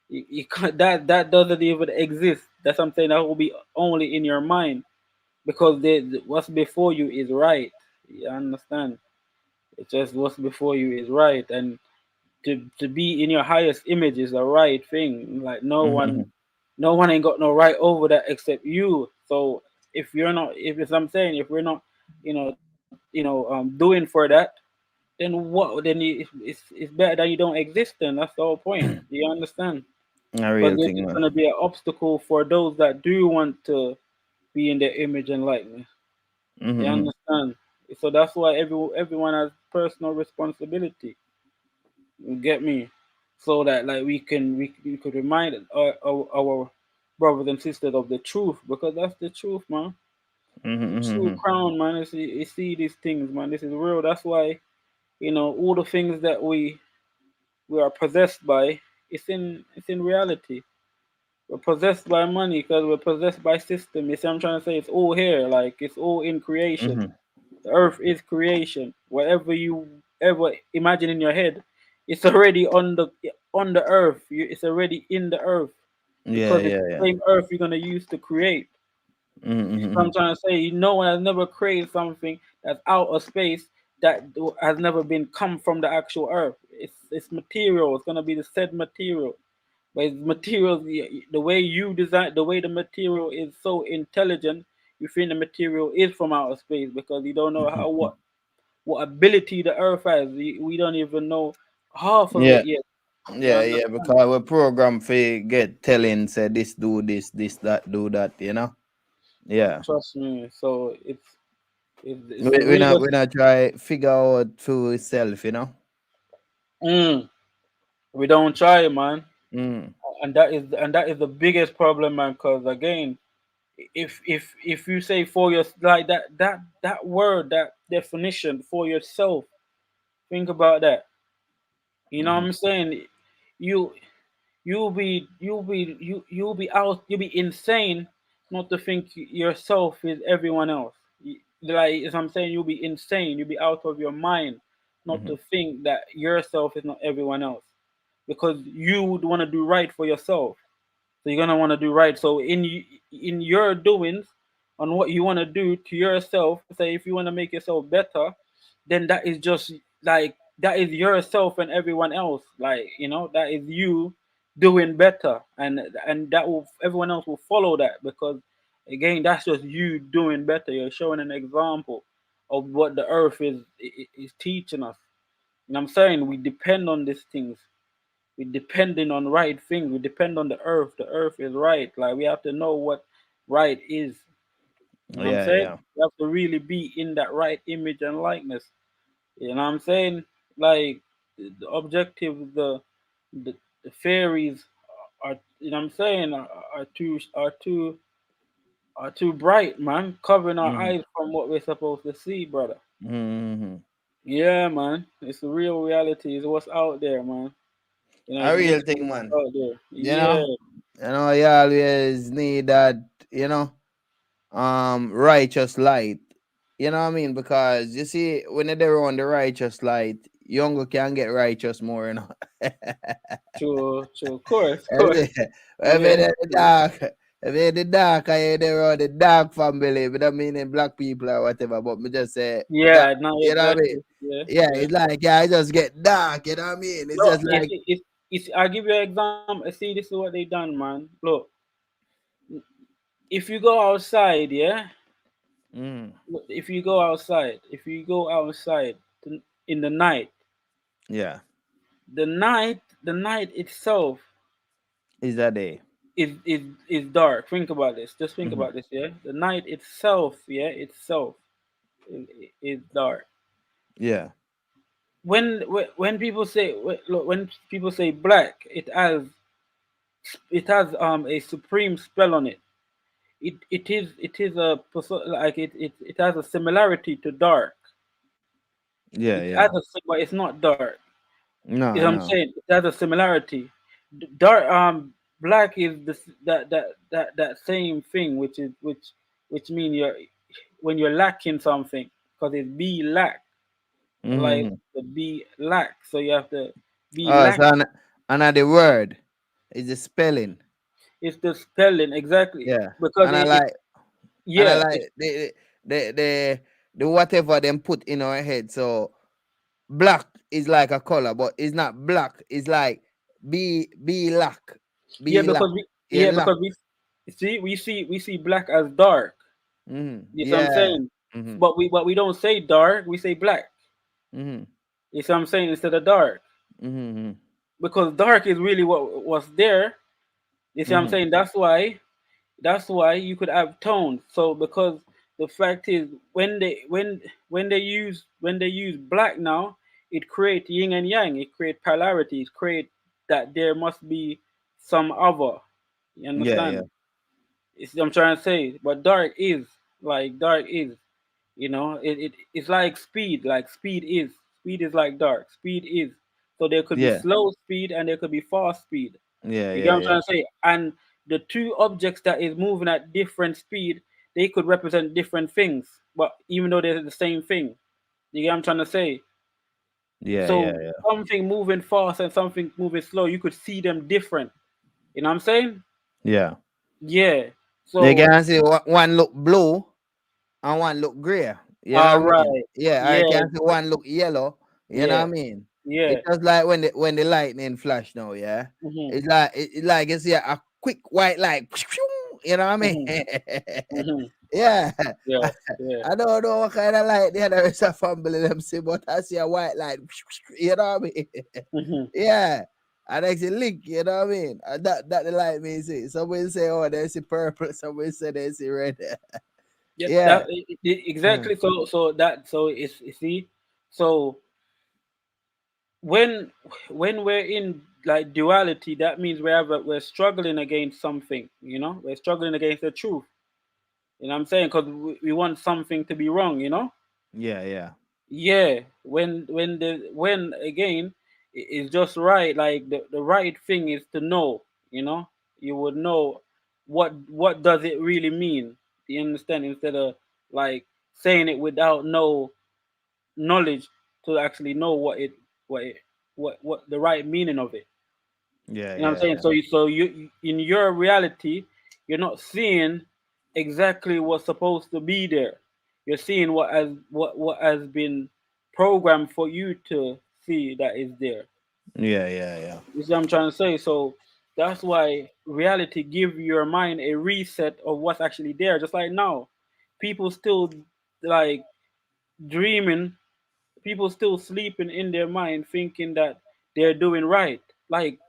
you can't, that doesn't even exist. That's what I'm saying. That will be only in your mind because what's before you is right. You understand? It's just what's before you is right, and to be in your highest image is the right thing. Like Mhm. no one ain't got no right over that except you. So if you're not, if it's I'm saying, if we're not, doing for that, then what? Then it's better that you don't exist. Then that's the whole point. Do you understand? A Because real it's thing, just man. gonna be an obstacle for those that do want to be in their image and likeness. You Mhm. understand? So that's why everyone has personal responsibility. You get me? So that like we could remind our brothers and sisters of the truth because that's the truth, man. The Mhm. true Mhm. crown, man. You see these things, man. This is real. That's why all the things that we are possessed by. It's in reality. We're possessed by money because we're possessed by system. You see, I'm trying to say it's all here. Like it's all in creation. Mhm. The earth is creation. Whatever you ever imagine in your head, it's already on the earth. It's already in the earth Yeah, because it's yeah, the yeah. same earth you're gonna use to create. Mhm. You know what I'm Mhm. trying to say? No one has never created something that's out of space that has never been come from the actual earth. It's material. It's gonna be the said material. But it's materials, the way you design, the way the material is so intelligent, you think the material is from outer space because you don't know how Mhm. what ability the Earth has. We don't even know half of Yeah, it yet. You yeah, yeah. understand? Because we program for get telling say this do this that do that. Yeah. Trust me. So it's We the we not realest. we not try figure out to itself. Mm, we don't try, man, Mm. and that is the biggest problem, man. Because again, if you say for your like that word, that definition for yourself, think about that. You know what I'm saying? You you'll be out, you'll be insane not to think yourself is everyone else. Like as I'm saying, you'll be insane, you'll be out of your mind not to think that yourself is not everyone else, because you would want to do right for yourself. So you're gonna want to do right. So in your doings, on what you want to do to yourself, say if you want to make yourself better, then that is just like that is yourself and everyone else. Like that is you doing better, and that will everyone else will follow that, because again that's just you doing better. You're showing an example of what the earth is teaching us. And I'm saying we depend on these things. We depending on right things. We depend on the earth. The earth is right. Like we have to know what right is. You know what I'm Yeah, saying? yeah. You have to really be in that right image and likeness. You know what I'm saying? Like the objective, the fairies are, you know what I'm saying, are too bright, man, covering our Mm-hmm. eyes from what we're supposed to see, brother. Mm-hmm. Yeah, man, it's the real reality. Is what's out there, man. A It's real literally thing, what's man. out there. You Yeah, know, you always need that, righteous light. You know what I mean? Because you see, when they're on the righteous light, younger can get righteous more, true, true. Of course, of If course. they- if Yeah, it in the dark, if it in the dark, I they're on the dark family, but I mean in black people or whatever, but me just say that, yeah. No, you know what I mean? exactly. Yeah, Yeah, yeah. it's like, yeah, I just get dark, you know what I mean? It's Look, just like, I'll give you an example. See, this is what they done, man. Look, if you go outside, yeah, mm, if you go outside in the night, yeah, the night itself is that day. is dark. Think about this. Just think Mm-hmm. about this, yeah. The night itself, yeah, itself is dark. Yeah, When people say look, when people say black, it has a supreme spell on it. It is like it has a similarity to dark. yeah, It has yeah. but it's not dark. You know No, what I'm no. saying? It has a similarity. Dark black is this that same thing, which mean you're when you're lacking something, because it's be lack, like Mm-hmm. the be lack. So you have to be Oh, lack. so another word is the spelling. It's the spelling exactly, Yeah. because And I it like and I yeah like the whatever them put in our head. So black is like a color, but it's not black. It's like be lack, yeah be lack, yeah lack. because we see black as dark. Mm-hmm. You see what I'm Yeah. saying? Mm-hmm. But we don't say dark. We say black. Mm-hmm. You see what I'm saying, instead of dark, Mm-hmm. because dark is really what's there. You see what I'm Mm-hmm. saying? That's why you could have tones. So because the fact is, when they use black now, it creates yin and yang. It creates polarity. It creates that there must be some other. You Yeah, yeah, understand? I'm trying to say, but dark is, it's like speed. Like speed is like dark. Speed is, so there could be yeah, slow speed and there could be fast speed. yeah, You get yeah, what I'm yeah, trying to say? And the two objects that is moving at different speed, they could represent different things, but even though they're the same thing. You get what I'm trying to say? yeah, yeah, So yeah, something moving fast and something moving slow, you could see them different. You know what I'm saying? yeah. Yeah. You So can see one look blue and one look gray. You know all what I mean? right. Yeah, I Yeah. can see one look yellow. You know what Yeah. I mean? Yeah. It's just like when the lightning flash now, yeah. Mhm. It's like you see a quick white light. You know what I mean? Mhm. Mhm. Yeah. Yeah. Yeah. I don't know what kind of light the other is a family them see, but I see a white light. You know what I mean? Mhm. Yeah. And I see link, you know what I mean? And that the light means see. Somebody say, oh, they see purple. Somebody say they see red. Yeah. Yeah. Mm. Exactly. So it's, you see, so when we're in like duality, that means we're struggling against something. We're struggling against the truth. You know what I'm saying? Because we want something to be wrong. Yeah, yeah. Yeah. When again, it's just right. Like the right thing is to know, you would know what does it really mean. You understand? Instead of like saying it without no knowledge to actually know what it what the right meaning of it. Yeah, You know what I'm yeah, saying? yeah. So you in your reality, you're not seeing exactly what's supposed to be there. You're seeing what has been programmed for you to see that is there. Yeah, yeah, yeah. You see what I'm trying to say? So that's why reality give your mind a reset of what's actually there. Just like now, people still like dreaming, people still sleeping in their mind, thinking that they're doing right. Like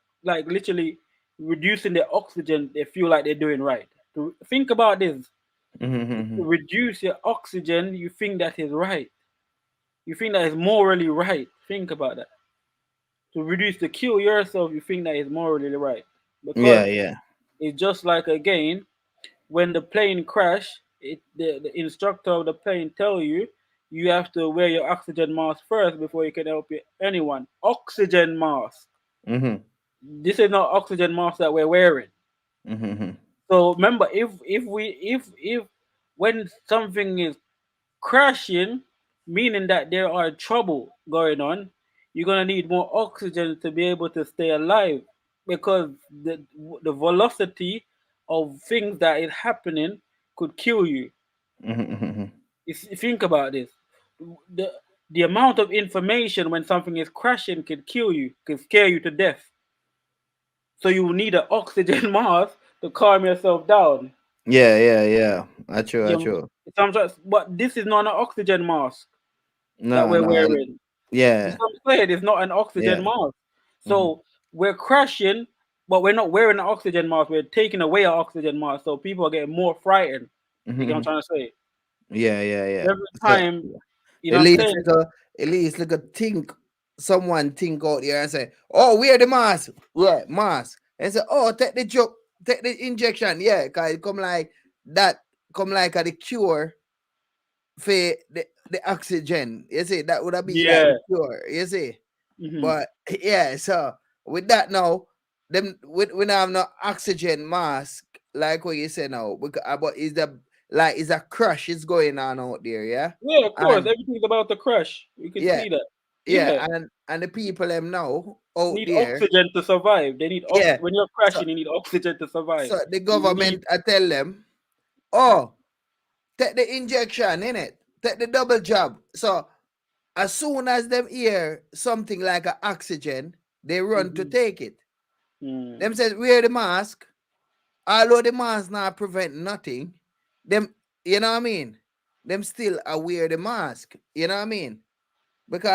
literally reducing their oxygen, they feel like they're doing right. To think about this. Mm-hmm. To reduce your oxygen, you think that is right. You think that is morally right. Think about that. To reduce to kill yourself, you think that is morally right. Yeah, Because yeah. it's just like again, when the plane crash, the instructor of the plane tell you you have to wear your oxygen mask first before you can help anyone. Oxygen mask. Mm-hmm. This is not oxygen mask that we're wearing. Mm-hmm. So remember, if when something is crashing, meaning that there are trouble going on, you're gonna need more oxygen to be able to stay alive because the velocity of things that is happening could kill you. Mm-hmm. Think about this. The the amount of information when something is crashing could kill you, could scare you to death. So you need an oxygen mask to calm yourself down. Yeah, yeah, yeah. True, You know, true. but this is not an oxygen mask that No, we're no. wearing. This Yeah, what I'm saying. It's not an oxygen yeah. mask. Mm-hmm. So we're crashing, but we're not wearing an oxygen mask. We're taking away our oxygen mask. So people are getting more frightened. You get what I'm Mm-hmm. trying to say? Yeah, yeah, yeah. Every So time, you know at what I'm least saying? at least like a think someone think out there and say, oh, wear the mask. Yeah, mask. And say, oh, take the joke, take the injection. Yeah, cause it come like that, come like a the cure for the oxygen. You see, that would have be like Yeah. the cure. You see. Hmm. But yeah, so with that now, them we now have no oxygen mask, like what you say now. But is a crush is going on out there, yeah? Yeah, of course. And Everything's about the crush. You can yeah, see that. yeah, Yeah. and the people them now out Need there, oxygen to survive. They need yeah. when you're So crashing, you need oxygen to survive. so the You need government I tell them, oh, take the injection in it, take the double jab. So as soon as them hear something like a oxygen, they run to mhm. take it. Mm. Them says wear the mask, although the mask not prevent nothing, them, you know what I mean? Them still wear the mask, you know what I mean?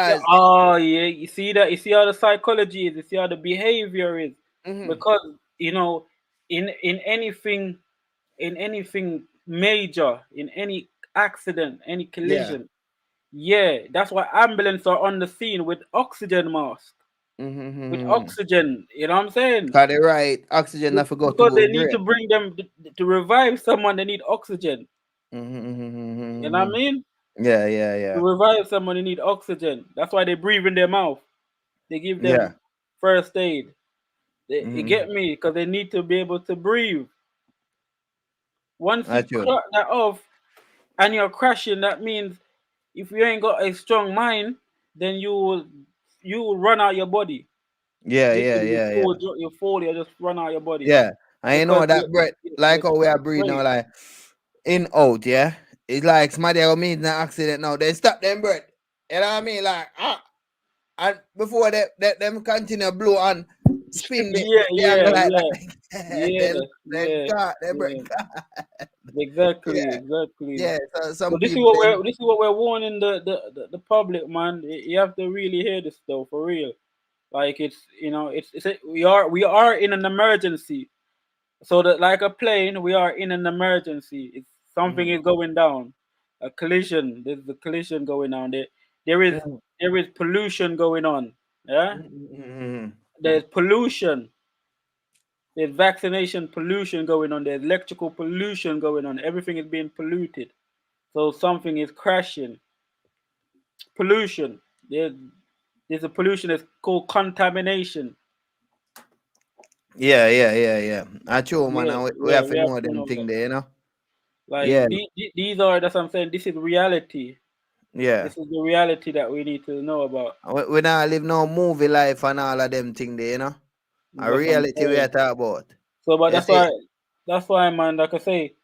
Yeah, Because oh yeah, you see that? You see how the psychology is. You see how the behavior is. mhm, Because in anything, major, in any accident, any yeah, collision, yeah, that's why ambulance are on the scene with oxygen mask, with mm-hmm. oxygen. You know what I'm saying? Cause they right oxygen I forgot to Because go they need to great. bring them to revive someone. They need oxygen. You know what I Mm-hmm. mean? Yeah, yeah, To yeah, revive someone, they need oxygen. That's why they breathe in their mouth. They give yeah. them first aid. You Mm-hmm. get me? Because they need to be able to breathe. Once you That's true. cut that off and you're crashing, that means if you ain't got a strong mind, then you will run out your body. Yeah, yeah, Literally, yeah, yeah, you fall, you just run out your body yeah. I because know that breath, your like how we are chest is breathing now, great. like in out, yeah. It's like somebody will meet in an accident now. They stop them breath. You know what I mean? Like and before them continue blow and spin Yeah, the angle yeah, like yeah, that. yeah, they yeah, got they break. yeah. Exactly, Yeah, exactly. yeah. So So some people them this is what we're warning the public, man. You have to really hear this though, for real. Like we are in an emergency. So that like a plane, we are in an emergency. It's something mhm, is going down, a collision. There's a collision going on. There is mhm, there is pollution going on. Yeah, mhm. there's pollution. There's vaccination pollution going on. There's electrical pollution going on. Everything is being polluted. So something is crashing. Pollution. There's there's a pollution that's called contamination. Yeah. I true, man. Yeah, And we yeah, have to we have know to them know thing that. there, you know. Like Yeah, these are, that's what I'm saying. This is reality. yeah. This is the reality that we need to know about. We not live no movie life and all of them thing there, you know. A That's what I'm reality we are saying. talking about. So, but You see? that's why, man. Like I say,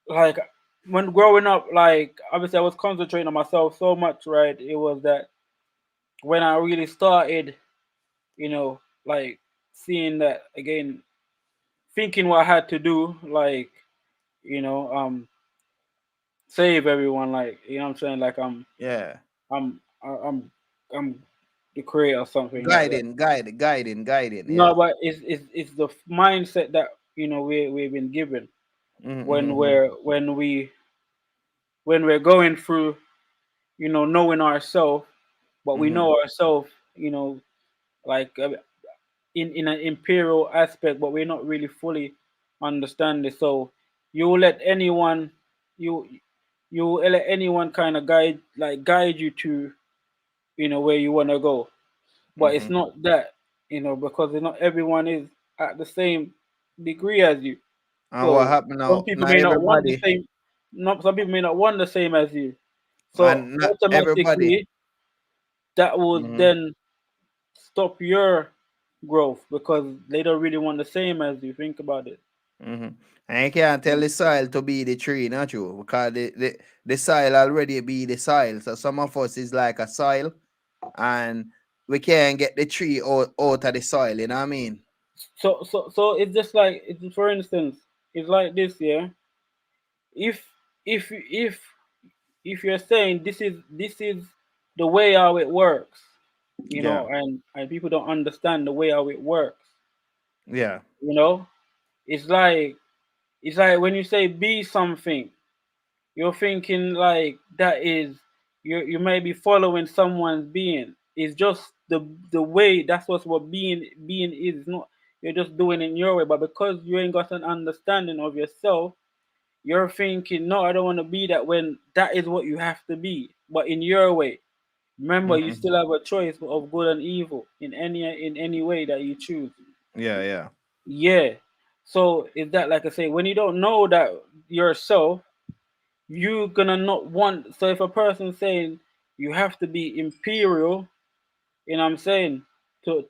like when growing up, like obviously I was concentrating on myself so much, right? It was that when I really started, like seeing that again, thinking what I had to do, like, you know, um, save everyone, like, what I'm saying, like Yeah. I'm the creator or something like that. Guiding, No, yeah. but it's the mindset that we've been given when Mm-hmm. we're going through, knowing ourselves, but we Mm-hmm. know ourselves, like in an imperial aspect, but we're not really fully understanding. So you let anyone you you let anyone kind of guide you to where you want to go, but it's Mm-hmm. not that, because not everyone is at the same degree as you. And what So happened some now? people Not may not want the everybody same. Not some people may not want the same as you. So and not everybody. automatically, that will Mm-hmm. then stop your growth because they don't really want the same as you. Think about it. Mm-hmm. And you can't tell the soil to be the tree, not true? Because the soil already be the soil. So some of us is like a soil and we can't get the tree out of the soil, you know what I mean? So it's just like for instance, it's like this, yeah. If if if you're saying this is the way how it works, Yeah. and people don't understand the way how it works, Yeah. you know, it's like when you say be something, you're thinking like that is you may be following someone's being. It's just the way that's what being is. It's not you're just doing it in your way, but because you ain't got an understanding of yourself, you're thinking, no, I don't want to be that when that is what you have to be, but in your way. Remember, you Mm-hmm. still have a choice of good and evil in any way that you choose. Yeah. Yeah. So is that like I say, when you don't know that yourself, you're gonna not want. So if a person saying you have to be imperial, what I'm saying, to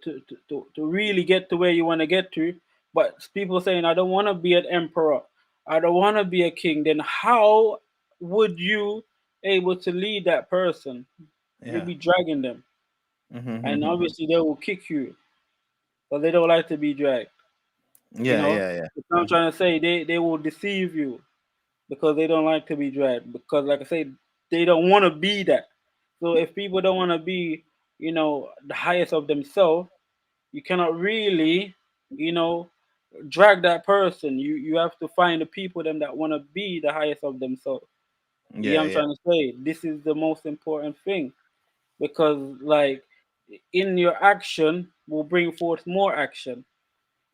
really get to where you want to get to, but people saying I don't want to be an emperor, I don't want to be a king, then how would you able to lead that person? You'll Yeah. be dragging them, and Mm-hmm. obviously they will kick you, but they don't like to be dragged. You know, Yeah. that's what I'm trying to say. They will deceive you because they don't like to be dragged. Because, like I said, they don't want to be that. So if people don't want to be, the highest of themselves, you cannot really, you know, drag that person. You have to find the people them that want to be the highest of themselves. You know what I'm Yeah. trying to say? This is the most important thing because, like, in your action will bring forth more action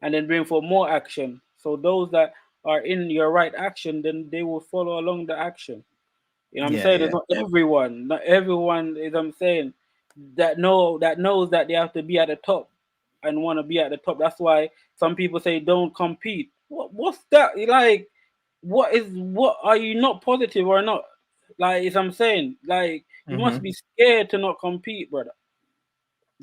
and then bring for more action. So those that are in your right action, then they will follow along the action. You know what I'm saying? It's Yeah. not everyone. Not everyone is I'm saying that knows that they have to be at the top and want to be at the top. That's why some people say don't compete. What's that? Like what are you not positive or not? Like as I'm saying, like you must Mm-hmm. be scared to not compete, brother.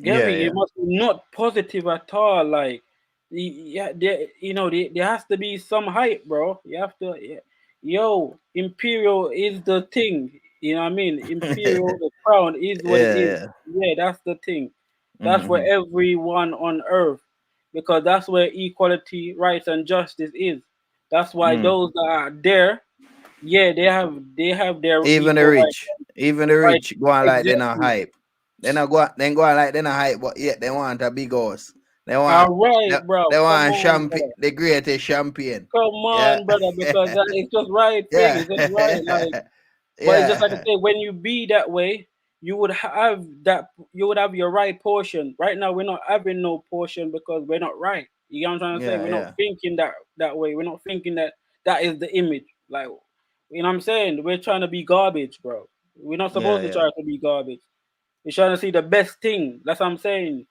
Get me? Yeah. You must be not positive at all. Like, yeah, there has to be some hype, bro. You have to, yeah. Yo, Imperial is the thing. You know what I mean? Imperial, the crown is what it is. Yeah. Yeah, that's the thing. That's for Mm-hmm. everyone on earth because that's where equality, rights, and justice is. That's why Mm. those that are there, yeah, they have their Even the equal rich, even the right, rich go on like they not exactly. hype. They go on like they not hype, but yet they want a big house. They want All right, they, bro. they Come want on, champion, brother. the greatest champion. Come Yeah. on, brother, because that it's just right thing. Yeah. It's just right. Like, but it's just like I Yeah. say, when you be that way, you would have that. You would have your right portion. Right now, we're not having no portion because we're not right. You get what I'm trying to say? Yeah, We're not yeah. thinking that way. We're not thinking that is the image. Like, you know what I'm saying? We're trying to be garbage, bro. We're not Yeah, supposed to yeah. try to be garbage. We're trying to see the best thing. That's what I'm saying.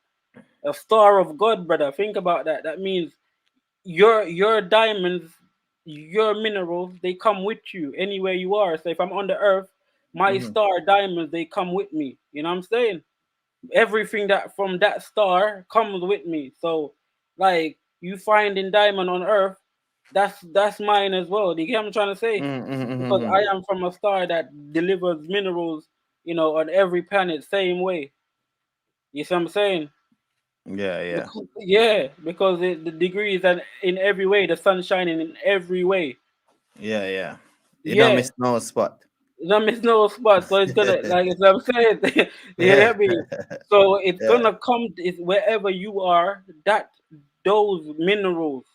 A star of God, brother. Think about that. That means your diamonds, your minerals, they come with you anywhere you are. So if I'm on the earth, my Mm-hmm. star diamonds, they come with me. You know what I'm saying? Everything that from that star comes with me. So like you finding diamond on earth, that's mine as well. Do you get what I'm trying to say? Because Mm-hmm. I am from a star that delivers minerals, on every planet same way. You see what I'm saying? Yeah, yeah. Because the degree is in every way, the sun shining in every way. Yeah, yeah. You don't Yeah, miss no spot. there is no spot, so it's gonna like as I'm saying, you Yeah. hear me? So it's Yeah. gonna come it's wherever you are, that those minerals,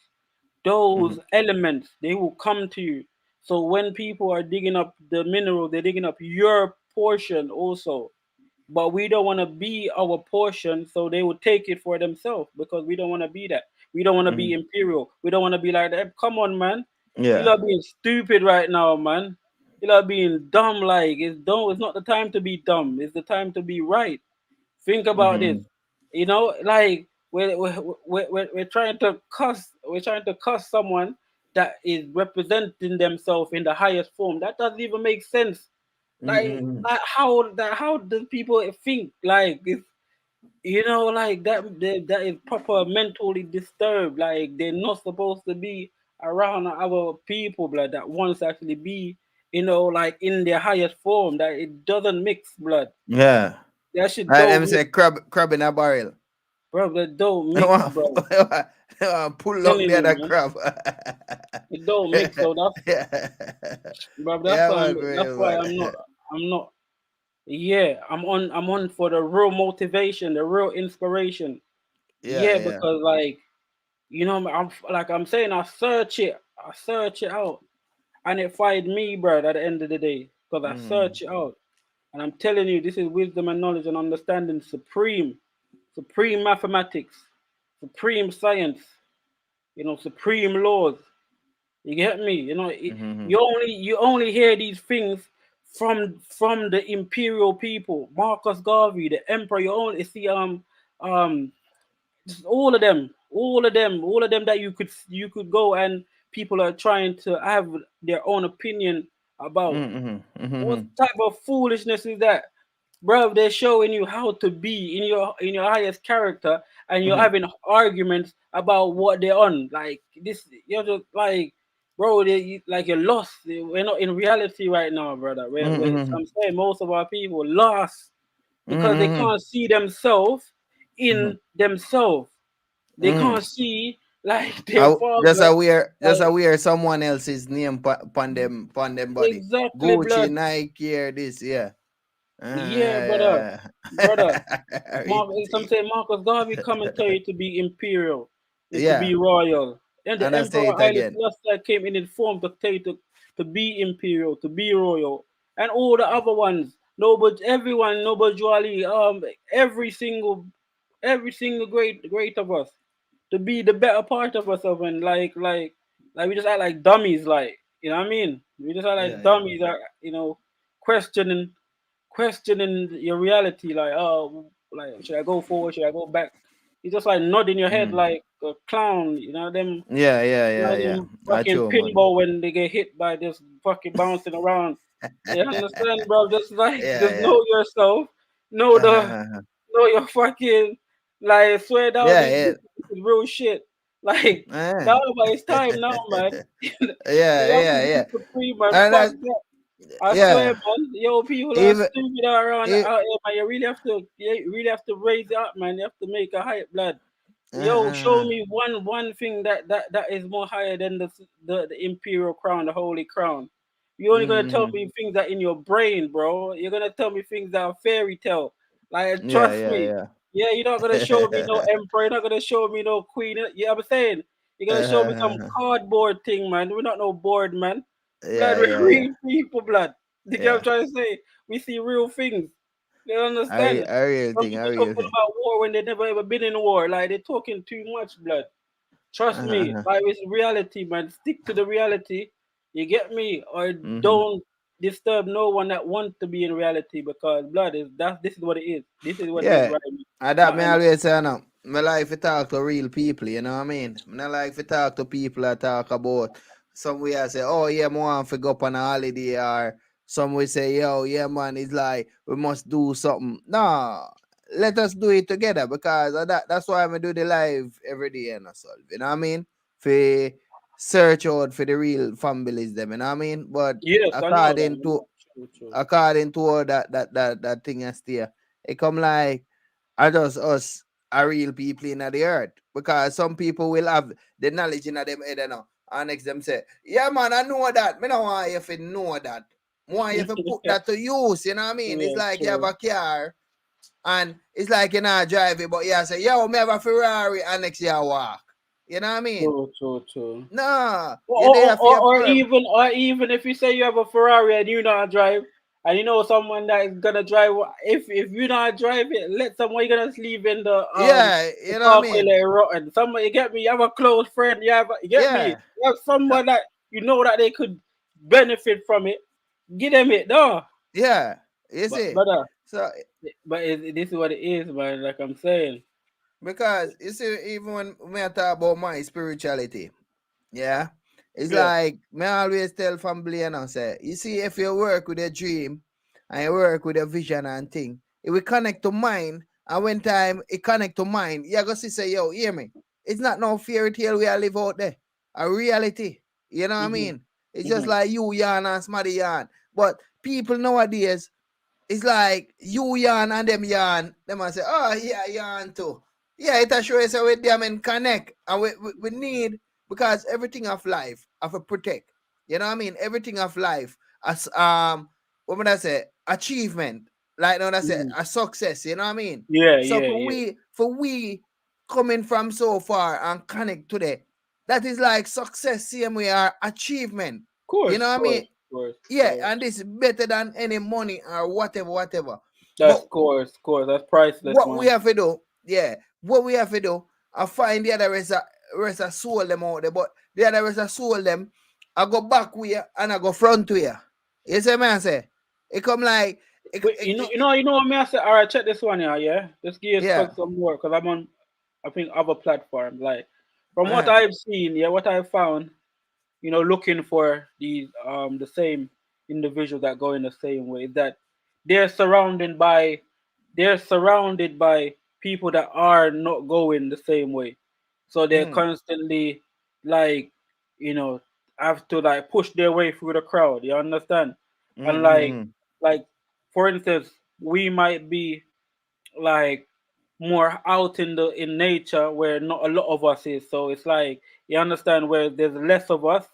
Mm-hmm. those elements, they will come to you. So when people are digging up the mineral, they're digging up your portion also. But we don't want to be our portion, so they will take it for themselves because we don't want to be that. We don't want to Mm-hmm. be imperial. We don't want to be like that. Come on, man. You Yeah. lot being stupid right now, man. You lot being dumb. Like it's dumb. It's not the time to be dumb. It's the time to be right. Think about this. Mm-hmm. Like we're trying to cuss. We're trying to cuss someone that is representing themselves in the highest form. That doesn't even make sense. Like, Mm-hmm. how do people think like this? Like that is proper mentally disturbed. Like they're not supposed to be around our people, blood. That wants to actually be, like in their highest form. That it doesn't mix, blood. Yeah. That shit Like them don't say mix, crab in a barrel. bro. That don't I mix, want bro. pull up Telling the you, other man. crab. It don't mix. So Yeah. bro. Yeah, man, That's real why man. I'm not. Yeah, I'm on for the real motivation, the real inspiration. Yeah, Yeah, yeah. because like I'm saying, I search it out, and it find me, bro. At the end of the day, because I Mm-hmm. search it out, and I'm telling you, this is wisdom and knowledge and understanding, supreme mathematics, supreme science, supreme laws. You get me? Mm-hmm. You only hear these things from the imperial people, Marcus Garvey, the emperor. You only see um just all of them that you could go, and people are trying to have their own opinion about. Mm-hmm. What Mm-hmm. type of foolishness is that? Bro, they're showing you how to be in your highest character, and you're Mm-hmm. having arguments about what they're on. Like this, you're just like, bro, like you're lost. We're not in reality right now, brother. Mm-hmm. I'm saying most of our people lost because they Mm-hmm. can't see themselves Mm-hmm. in themselves. They Mm. can't see like their Just father. aware, just Like aware someone else's name upon them body. exactly, Gucci, blood. Nike, or this, yeah. Yeah, brother, Yeah, brother. yeah. Some say Marcus Garvey come and tell you to be imperial, is to Yeah, be royal. And the and I say Emperor it Haile again. Selassie came in form to tell you to be imperial, to be royal, and all the other ones. Noble, everyone, Noble Juali, every single great of us, to be the better part of ourselves, and like we just act like dummies, like you know what I mean? We just act Yeah, like yeah. dummies, that questioning your reality, like, oh, like, should I go forward, should I go back? You just like nodding your head Mm. like a clown, them Yeah, yeah, yeah, yeah. I fucking true, man. pinball when they get hit by this fucking bouncing around. You understand, bro? Just like Yeah, just yeah. know yourself, know the Uh-huh. know your fucking, like, swear down, Yeah, this yeah. is real shit. Like Uh. now, but it's time now, man. Yeah, You have to yeah, be yeah. supreme, man. And Fuck that, that. I swear, yeah. man. Yo, people are Even, stupid around it, out here, man. You really have to raise it up, man. You have to make a hype, blood. Yo, show uh, me one thing that is more higher than the imperial crown, the holy crown. You're only gonna tell mm-hmm. me things that in your brain, bro. You're gonna tell me things that are fairy tale. Like, Yeah, trust me. yeah, Yeah, you're not gonna show me no emperor. You're not gonna show me no queen. Yeah, I'm saying you're gonna show me some yeah. cardboard thing, man. We're not no board, man. Blood, Yeah, we're yeah, yeah, real people, blood. You get what I'm yeah. trying to say? We see real things. You understand? A real Some thing, a people real talking thing. about war when they never ever been in war. Like they're talking too much, blood. Trust me, Uh-huh. like it's reality, man. Stick to the reality. You get me, or Mm-hmm. don't. disturb no one that wants to be in reality, because blood is that. This is what it is. This is what it is Yeah, right and that now. me always say, no. Me like to talk to real people, you know what I mean? Me not like to talk to people that talk about some way I say, oh yeah, me want to go up on a holiday, or some way say, yo, yeah man, it's like we must do something. No, let us do it together, because of that's why I do the live every day and so, you know what I mean? For search out for the real families them, you know what I mean? But Yes, I know that. according I to know. True. all that thing is there, it come like are just us are real people in the earth, because some people will have the knowledge in them head, you know, and next them say, yeah man, I know that. Me don't want you to know that. I want you to put that to use, you know what I mean? It's Yeah, like you have true. a car and it's like you not drive it, but you say, yo, me have a Ferrari, and next year walk. You know what I mean? True. No, you're Or, there or, for your or, or purpose. even or even if you say you have a Ferrari and you not drive, and you know someone that is gonna drive, if you not drive it, let someone you're gonna sleep in Yeah, the you know what I car mean? let it rotten. Somebody, you get me? You have a close friend. You get me? Yeah. You have someone that you know that they could benefit from it. Give them it, no. Yeah. You But see? brother, So this is what it is, man. Like I'm saying. because you see, even when we talk about my spirituality, yeah, it's Yeah. like me always tell family and I say, you see, if you work with a dream and you work with a vision and thing, it will connect to mind, and when time it connect to mind, you go see say, yo, hear me. It's not no fairy tale we are live out there. A reality. You know what I Mhm. mean? It's just Mhm. like you yarn and somebody yarn. But people nowadays, it's like you yarn and them yarn. Them I say, oh yeah, yarn too. Yeah, it a show us how with them and connect. And we need, because everything of life have to protect. You know what I mean? Everything of life as what would I say? Achievement. Like now I say Mhm. a success, you know what I mean? Yeah. So Yeah. for Yeah. we coming from so far and connect today, that is like success, same way our achievement. You Course. know what I mean? Course. Course. Yeah, Course. and this better than any money or whatever. That's But course. That's priceless, what we man. have to do, yeah, what we have to do, I find the other rest of soul them out there, but the other rest of soul them, I go back with and I go front with you. You see me I say? It come like, But you know what me I say. All right, check this one out. Yeah, let's give yeah, Spud some more because I'm on, I think, other platforms. Like from what uh, I've seen, yeah, what I've found, looking for these the same individuals that go in the same way, is that they're surrounded by they're surrounded by people that are not going the same way. So they're mm, constantly like, you know, have to like push their way through the crowd. You understand? mm, And mm, like for instance, we might be like more out in nature where not a lot of us is. So it's like you understand where there's less of us,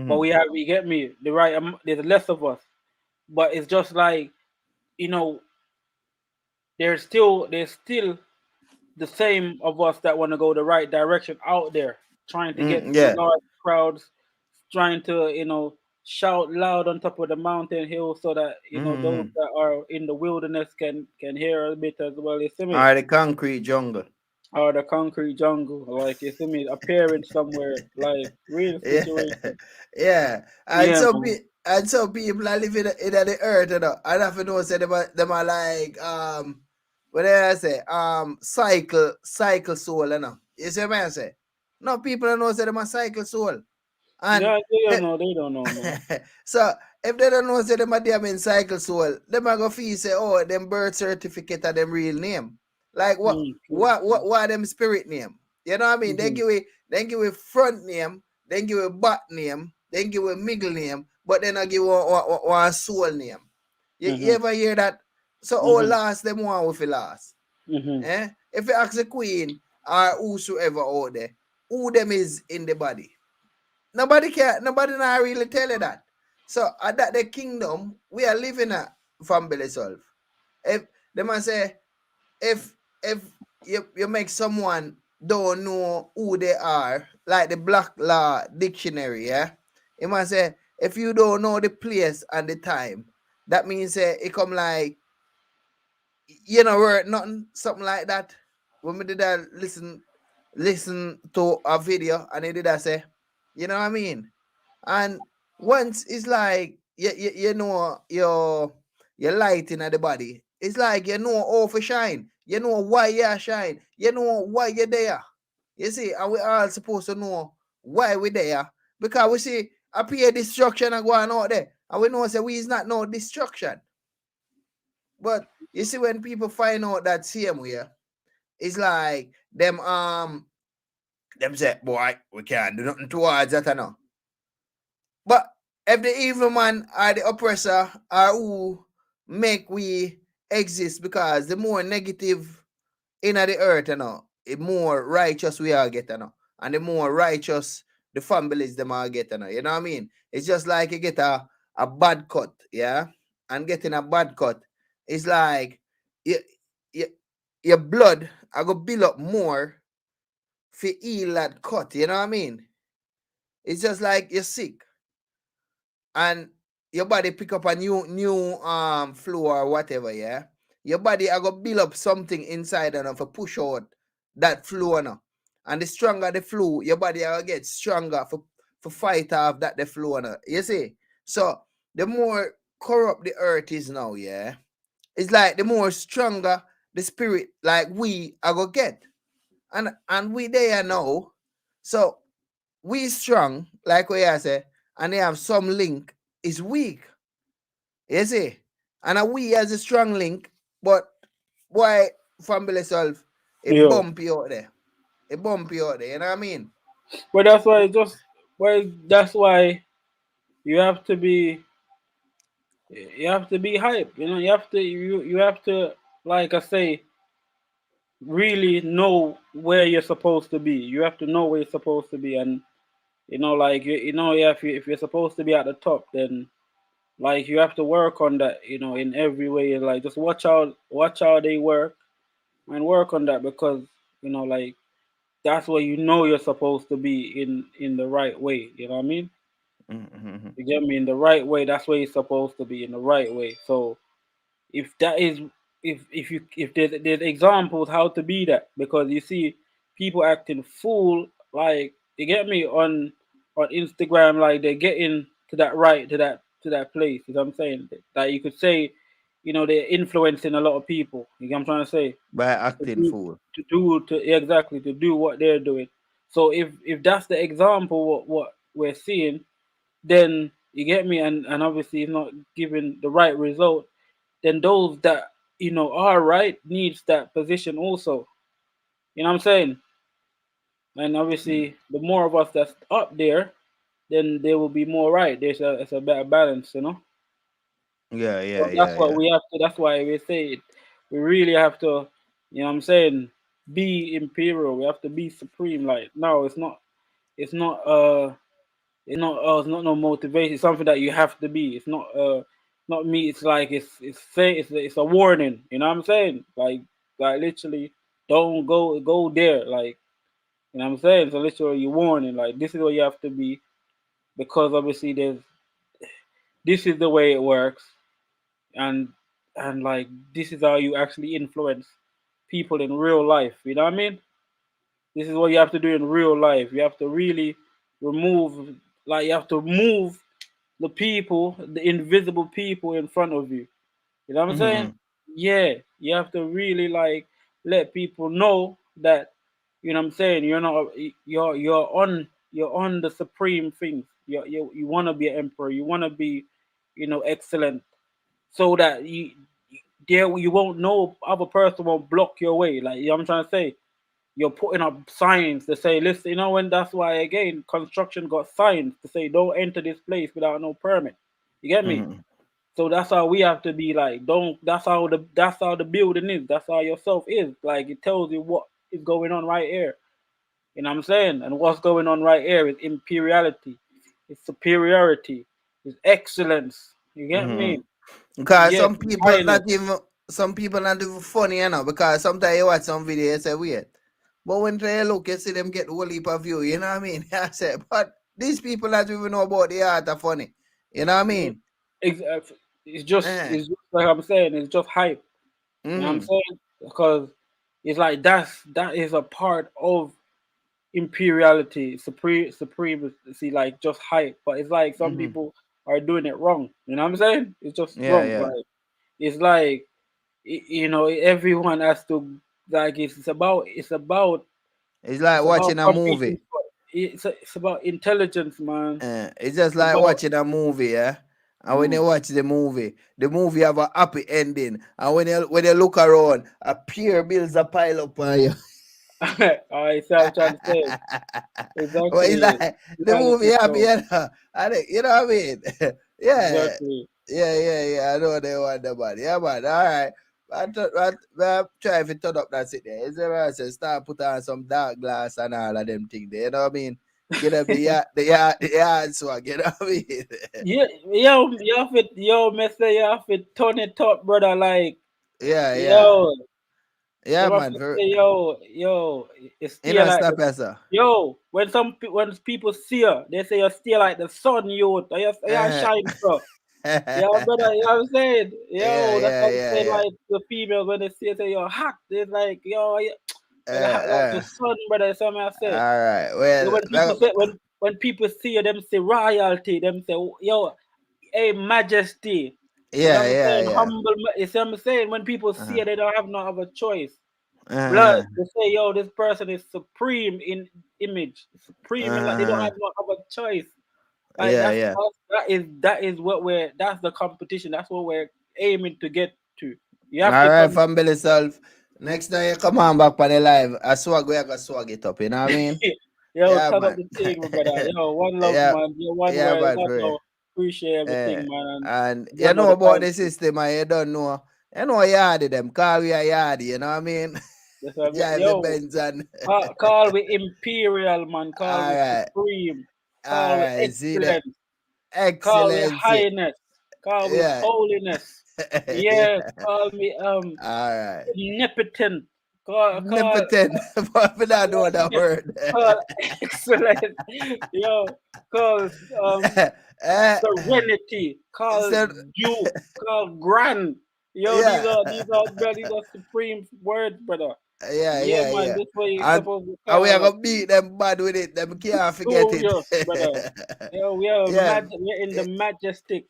but mm, we get me the right. There's less of us, but it's just like you know there's still the same of us that want to go the right direction out there, trying to get to the yeah. large crowds, trying to shout loud on top of the mountain hill so that those Mm. that are in the wilderness can hear a bit as well. You see me? Or the concrete jungle. Or the concrete jungle, like you see me appearing somewhere, like real Yeah, situation. yeah. And Yeah, so man. people are living in the earth, you know. I have to know say them are like what did I say? Cycle soul, you know. You see what I say? No, people don't know say them a cycle soul. And Yeah, they don't know, man. so if they don't know say them a damn in cycle soul, them are gonna feel say, oh, them birth certificate are them real name. Like True. what them spirit name? You know what I mean? Mm-hmm. They give it front name, then give it back name, then give it middle name, but then I give one soul name. You Mm-hmm. ever hear that? So all Mm-hmm. last them one with the last. Mm-hmm. Eh? If you ask the queen or whosoever out there, who them is in the body? Nobody not really tell you that. So at that the kingdom, we are living a family solve. If they must say, if you make someone don't know who they are, like the Black Law Dictionary, yeah, it must say if you don't know the place and the time, that means it come like word nothing, something like that. When we did that, listen to a video and they did that say, you know what I mean? And once it's like you know your lighting at the body. It's like you know how to shine. You know why you shine. You know why you're there. You see, and we all supposed to know why we're there. Because we see appear destruction and going out there. And we know say we is not no destruction. But you see, when people find out that same way, it's like them say, boy, we can't do nothing towards that, you know. But if the evil man or the oppressor are who make we exist, because the more negative in the earth, you know, the more righteous we are getting, you know, and the more righteous the families them are getting, you know what I mean? It's just like you get a bad cut, yeah, and getting a bad cut, it's like you, you, your blood I go build up more for heal that cut, you know what I mean? It's just like you're sick and your body pick up a new flu or whatever, yeah. Your body I go build up something inside and for push out that flu, no. And the stronger the flu, your body will get stronger for fight off that the flu, no. You see? So the more corrupt the earth is now, yeah, it's like the more stronger the spirit like we are go get. And we there now. So we strong, like we I say, and they have some link is weak. You see? And we has a strong link, but why family self it Yeah. bump you out there. It bump you out there, you know what I mean? But that's why that's why you have to be hype. You know, you have to, like I say, really know where you're supposed to be. You have to know where you're supposed to be, and you know, like you know, yeah, if you're supposed to be at the top, then like you have to work on that. You know, in every way. Like just watch how they work, and work on that because you know, like that's where you know you're supposed to be in the right way. You know what I mean? Mm-hmm. You get me in the right way. That's where you're supposed to be in the right way. So if that is if there's examples how to be that because you see people acting fool like you get me on Instagram like they're getting to that right to that place. You know what I'm saying? That you could say, you know, they're influencing a lot of people. You get what I'm trying to say? By To acting do fool. exactly to do what they're doing. So if that's the example what we're seeing, then you get me and obviously it's not giving the right result, then those that you know are right needs that position also. You know what I'm saying? And obviously the more of us that's up there, then there will be more right. It's a better balance, you know. Yeah, yeah, So that's yeah, what yeah. we have to. That's why we say it. We really have to, you know what I'm saying, be imperial. We have to be supreme. Like no, it's not. It's not. It's not no motivation. It's something that you have to be. It's not. Not me. It's like it's a warning. You know what I'm saying? Like literally, don't go there. Like you know what I'm saying. So literally, you warning. Like this is what you have to be because obviously this is the way it works and like this is how you actually influence people in real life. You know what I mean? This is what you have to do in real life. You have to really remove, like you have to move the people, the invisible people in front of you. You know what I'm saying? Mm-hmm. Yeah, you have to really like let people know that you know what I'm saying. You're not you're on the supreme things. You want to be an emperor. You want to be, you know, excellent so that there you won't no other person won't block your way. Like you know what I'm trying to say. You're putting up signs to say, listen, you know, when that's why again construction got signs to say don't enter this place without no permit. You get me? Mm-hmm. So that's how we have to be like, don't that's how the building is, that's how yourself is. Like it tells you what is going on right here. You know what I'm saying? And what's going on right here is imperiality, it's superiority, it's excellence. You get Mm-hmm. me? Because Yeah, highness. some people not even funny, you know, because sometimes you watch some video you say weird. But when you look, you see them get whole heap of view, you know what I mean? I say, but these people not even know about the art of funny. You know what I mean? It's, Eh. it's just like I'm saying, it's just hype. You know what I'm Mm-hmm. saying? Because it's like that is a part of imperiality, supremacy, like just hype. But it's like some Mm-hmm. people are doing it wrong. You know what I'm saying? It's just Yeah, wrong. yeah. Like it's like you know, everyone has to like It's like it's about watching a competing. movie. It's about intelligence, man. It's just It's like about watching a movie, yeah. And when you watch the movie have a happy ending. And when you look around, a peer bills a pile up on you. I see what I'm trying to say. But it's Exactly. like the movie Reality happy, show. you know. You know what I mean? Yeah. Exactly. Yeah. I know they want the body. Yeah, man. All right. I try to turn up that shit there. Is there I say start put on some dark glass and all of them things there. You know what I mean? Get them the yard swag, you know what I mean? Yeah, you have to turn it up, brother. Like, Yeah. yo, Yeah, you have man. to say, yo, it's You still know, like stop the yourself. yo. When people see you, they say you're still like the sun, you. You shine, so. Yeah, brother, you know what I'm saying? Yo, that's what I'm saying. Yeah. Like the females when they see it, say you're hot. They're like, yo, you're hot like the sun, brother. That's what I say. All right. So Well, when people say when people see you, them say royalty, them say, yo, hey, majesty. You know what I'm saying? yeah. Humble. You see what I'm saying? When people see Uh-huh. it, they don't have no other choice. Blood. Uh-huh. They say, yo, this person is supreme in image, supreme in like they don't Uh-huh. have no other choice. Like Yeah. that is what that's the competition. That's what we're aiming to get to. You All have to right, come. family self. Next time you come on back on the live, I swag we gonna swag it up, you know what I mean? Yo, Yeah, turn up man. the thing, my brother. Yo, one love, yeah, man. Yo, one yeah, word. man, That's for real. how appreciate everything, man. And And you you don't know know the about time. the system and you don't know. You know yardy them. Call we a yardy, you know what I mean? That's what Drive the yo, Benz and call we imperial, man. Call we all supreme. Call we right, see that excellence. Call me excellency. highness. Call me Yeah. holiness. Yeah, call me All right. omnipotent. Call Omnipotent. But I don't know that word. call excellent. Yo, call serenity. Call So, duke. Call grand. Yo, yeah. these are supreme words, brother. Yeah, Yeah. man, this way you're And, supposed to and we are call us. gonna beat them bad with it. Them can't forget it. Serious, brother. Yo, yeah. we're in the majestic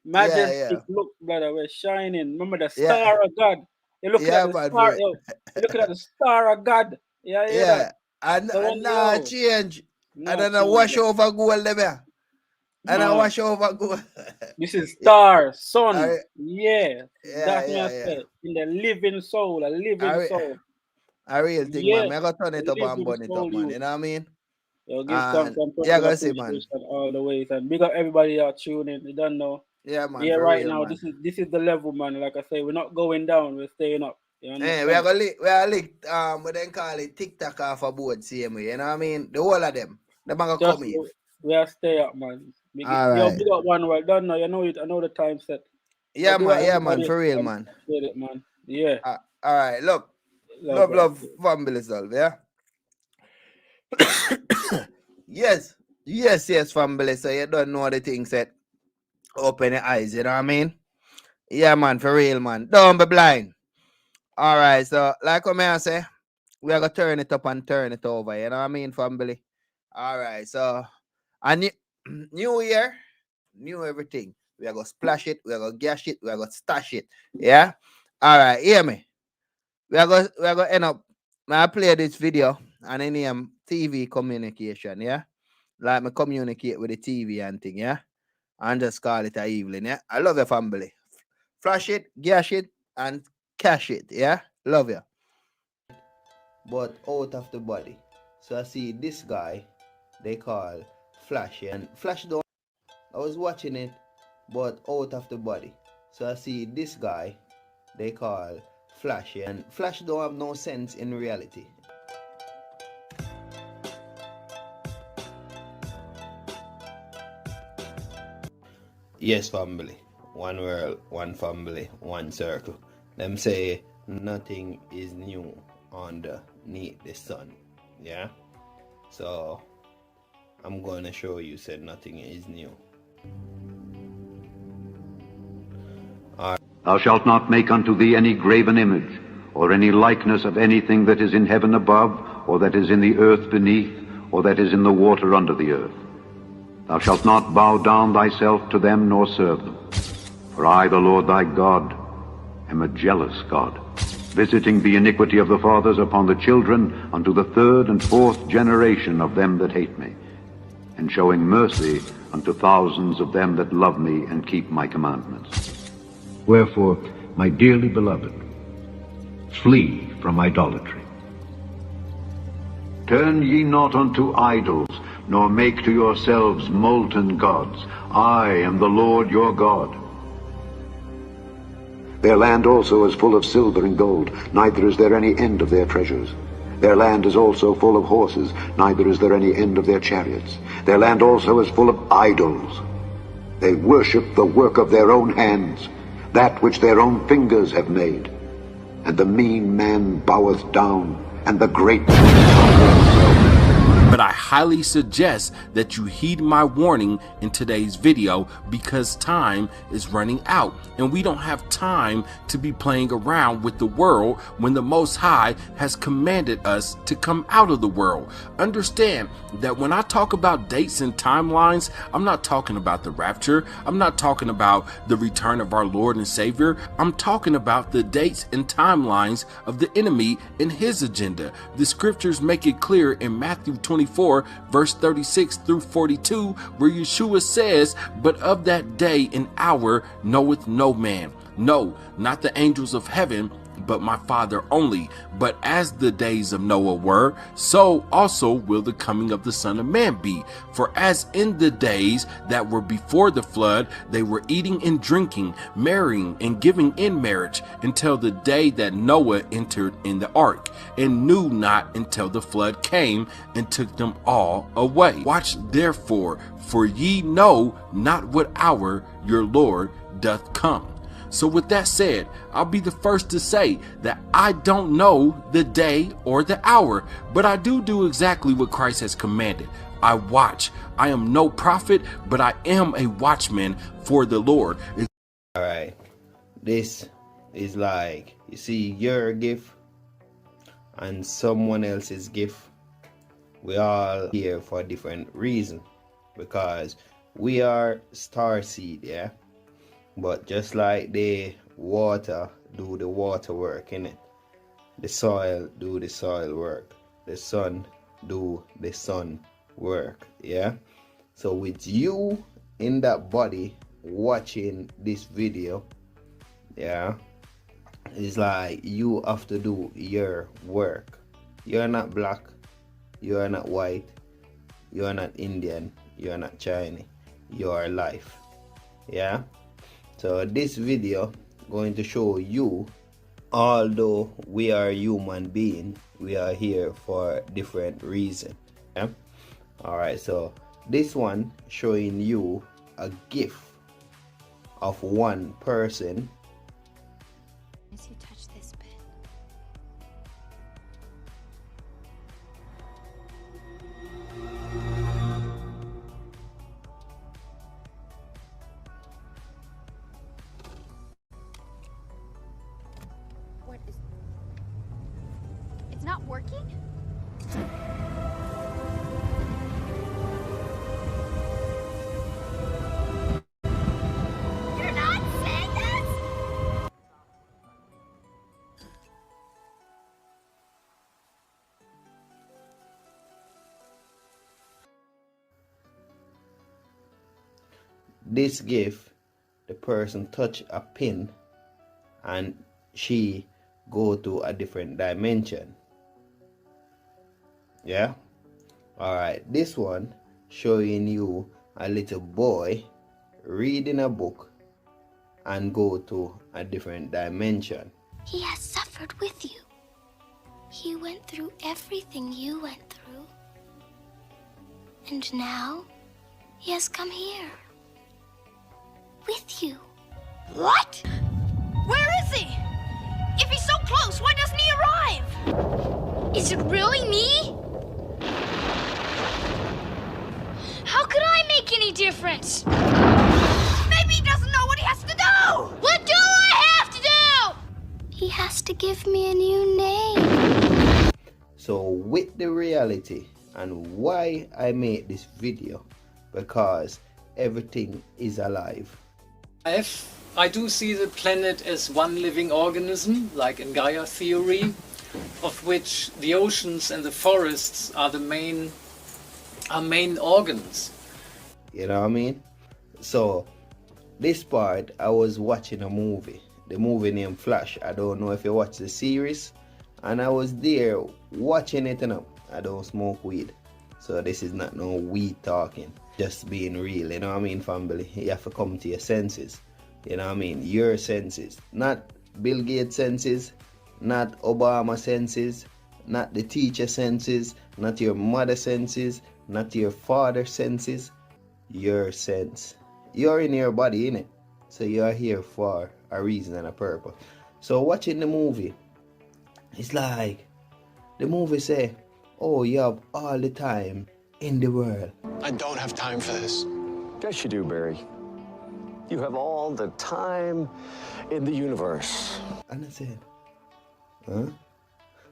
Yeah. look, brother. We're shining. Remember the Yeah. star of God. You're looking at Yeah, the man, for star, it. yo. You're looking at the star of God. Yeah, I hear that. Yeah. And, So and when now change. And not then I change, wash over gold them here. And I man. wash over gold. This is yeah. star, sun. I, Yeah, that's me. I yeah. say in the living soul, a living I, soul. a real thing, man. Yeah, I gotta turn a it up and living burn it up, soul. man. You. You know what I mean? Yo, give thanks And and yeah, personal go see, man. appreciation all the ways, and big up everybody out tuning. You don't know. Yeah, man, Yeah, for right real, now man. this is the level, man. Like I say, we're not going down. We're staying up. You Eh, we are understand? gonna lick we then call it TikTok off a board same way, you know what I mean? The whole of them. Them are gonna Just come in. we are stay up, man. All Yo, right. big up one word. Don't know. You know it. I know the time set. Yeah, Big up man, everybody. for real, man. Appreciate it, man. Yeah. All right, look. Love, brother. Love, family self, yeah? yes, family. So you don't know the thing set. Open your eyes, you know what I mean? Yeah, man, for real, man. Don't be blind. All right, so like what I say, we are gonna turn it up and turn it over, you know what I mean, family? All right, so a new year, new everything. We are gonna splash it, we are gonna gash it, we are gonna stash it. Yeah? All right, hear me. We are gonna end up. I play this video and I name TV communication, yeah? Like me communicate with the TV and thing, yeah? And just call it a evening, yeah? I love your family. Flash it, gash it, and cash it, yeah? Love you. But out of the body. So I see this guy they call Flash, and Flash don't. I was watching it, but out of the body. So I see this guy they call Flash, and Flash don't have no sense in reality. Yes, family. One world, one family, one circle. Them say nothing is new underneath the sun. Yeah? So I'm gonna show you said nothing is new. Thou shalt not make unto thee any graven image, or any likeness of anything that is in heaven above, or that is in the earth beneath, or that is in the water under the earth. Thou shalt not bow down thyself to them nor serve them. For I, the Lord thy God, am a jealous God, visiting the iniquity of the fathers upon the children unto the third and fourth generation of them that hate me, and showing mercy unto thousands of them that love me and keep my commandments. Wherefore, my dearly beloved, flee from idolatry. Turn ye not unto idols, nor make to yourselves molten gods. I am the Lord your God. Their land also is full of silver and gold, neither is there any end of their treasures. Their land is also full of horses, neither is there any end of their chariots. Their land also is full of idols. They worship the work of their own hands, that which their own fingers have made. And the mean man boweth down, and the great But I highly suggest that you heed my warning in today's video, because time is running out and we don't have time to be playing around with the world when the Most High has commanded us to come out of the world. Understand that when I talk about dates and timelines, I'm not talking about the rapture. I'm not talking about the return of our Lord and Savior. I'm talking about the dates and timelines of the enemy and his agenda. The scriptures make it clear in Matthew 24 verse 36 through 42, where Yeshua says, "But of that day and hour knoweth no man, no, not the angels of heaven, but my Father only. But as the days of Noah were, so also will the coming of the Son of Man be. For as in the days that were before the flood, they were eating and drinking, marrying and giving in marriage, until the day that Noah entered in the ark, and knew not until the flood came and took them all away. Watch therefore, for ye know not what hour your Lord doth come." So with that said, I'll be the first to say that I don't know the day or the hour, but I do exactly what Christ has commanded. I watch. I am no prophet, but I am a watchman for the Lord. All right. This is like, you see, your gift and someone else's gift. We all here for a different reason, because we are star seed, yeah? But just like the water do the water work, innit? The soil do the soil work. The sun do the sun work, yeah? So with you in that body watching this video, yeah, it's like you have to do your work. You're not black, you're not white, you're not Indian, you're not Chinese, you're life, yeah? So this video going to show you, although we are human beings, we are here for different reasons. Yeah? Alright, so this one showing you a gift of one person. As you touch this bit. What is... It's not working? You're not saying this? This gift, the person touch a pin and she go to a different dimension. Yeah? Alright, this one showing you a little boy reading a book and go to a different dimension. He has suffered with you. He went through everything you went through. And now, he has come here. With you. What? Where is he? If he's so close, why doesn't he arrive? Is it really me? How could I make any difference? Maybe he doesn't know what he has to do! What do I have to do? He has to give me a new name. So with the reality and why I made this video, because everything is alive. I do see the planet as one living organism, like in Gaia theory, of which the oceans and the forests are the main organs. You know what I mean? So this part, I was watching a movie, the movie named Flash. I don't know if you watch the series, and I was there watching it. I don't smoke weed, so this is not no weed talking, just being real. You know what I mean, family? You have to come to your senses. You know what I mean? Your senses, not Bill Gates senses, not Obama senses, not the teacher senses, not your mother senses, not your father senses. Your sense. You're in your body, innit? So you're here for a reason and a purpose. So watching the movie, it's like the movie say, oh, you have all the time in the world. I don't have time for this. Yes, you do, Barry. You have all the time in the universe. And I said, huh?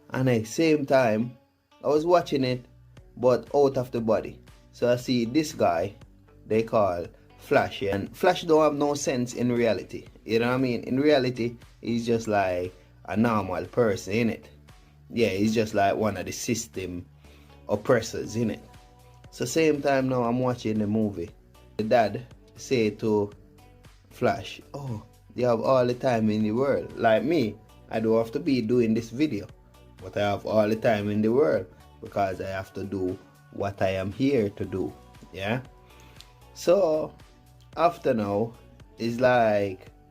And at the same time, I was watching it, but out of the body. So I see this guy they call Flash, and Flash don't have no sense in reality. You know what I mean? In reality, he's just like a normal person, innit? Yeah, he's just like one of the system oppressors, innit? So same time now I'm watching the movie, the dad say to Flash, oh, you have all the time in the world. Like me, I don't have to be doing this video, but I have all the time in the world because I have to do what I am here to do. Yeah. So after now, it's like